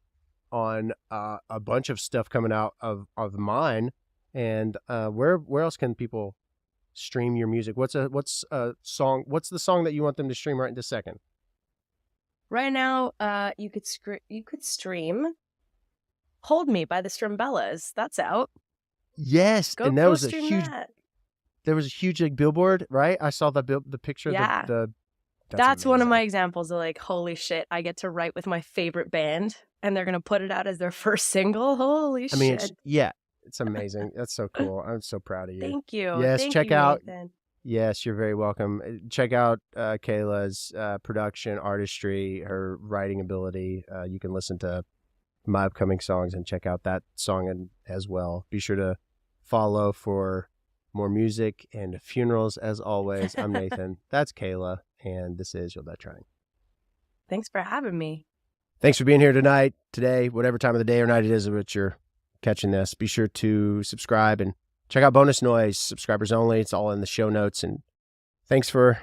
S1: on a bunch of stuff coming out of mine. And where else can people stream your music? What's the song that you want them to stream right in this second?
S2: Right now, you could stream "Hold Me" by the Strumbellas. That's out.
S1: Yes, and that was a huge.
S2: That.
S1: There was a huge like billboard, right? I saw the picture.
S2: Yeah, that's one of my examples of like, holy shit! I get to write with my favorite band, and they're gonna put it out as their first single. Holy shit!
S1: I mean, it's amazing. That's so cool. I'm so proud of you.
S2: Thank you.
S1: Yes, check out.
S2: Nathan.
S1: Yes, you're very welcome. Check out Kayla's production, artistry, her writing ability. You can listen to my upcoming songs and check out that song as well. Be sure to follow for more music and funerals. As always, I'm Nathan. That's Kayla, and this is You'll Die Trying.
S2: Thanks for having me.
S1: Thanks for being here tonight, today, whatever time of the day or night it is at which you're catching this. Be sure to subscribe and check out Bonus Noise, subscribers only. It's all in the show notes. And thanks for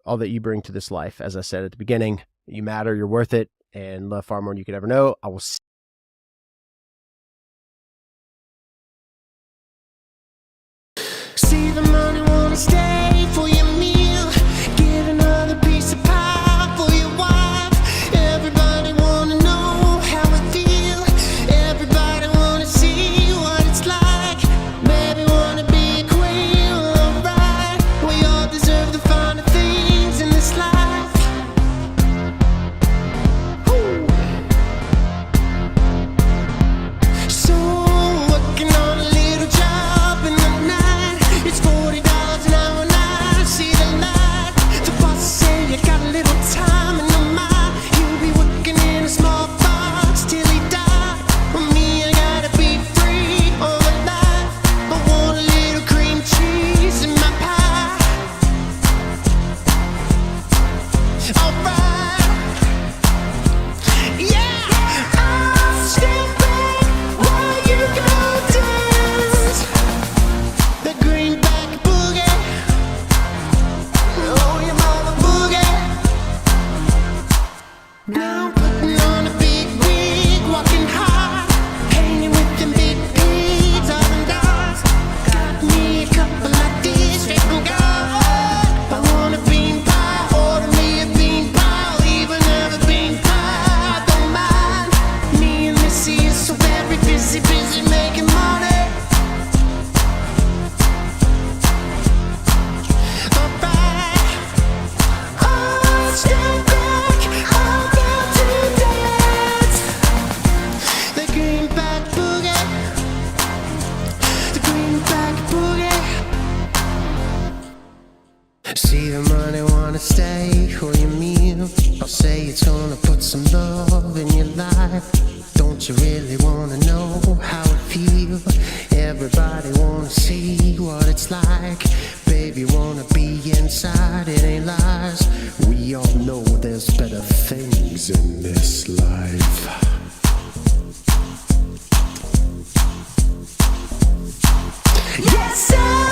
S1: all that you bring to this life. As I said at the beginning, you matter, you're worth it, and love far more than you could ever know. I will see
S3: the money, wanna stay for your meal, get another piece of pie for your wife. Everybody wanna know how I feel, everybody wanna see what it's like. Baby wanna be a queen, alright. We all deserve the finer things in this life. Woo. So working on a little job in the night. It's $40 an hour and I see the light. The boss say you got a little time in the mind. You'll be working in a small box till he died. Well, me, I gotta be free all my life. I want a little cream cheese in my pie. Alright, yeah, I'll stand back while you go dance. The greenback boogie, oh, your mama boogie. Now I'm putting on a big wig, walking hard, hanging with them big pigs, all them dogs. Got me a couple ideas straight from God. I want a bean pie, order me a bean pie, I'll even have a bean pie, don't mind. Me and Missy is so very busy making money. See the money, wanna stay for your meal. I'll say it's gonna put some love in your life. Don't you really wanna know how it feels? Everybody wanna see what it's like. Baby wanna be inside, it ain't lies. We all know there's better things in this life. Yes, sir.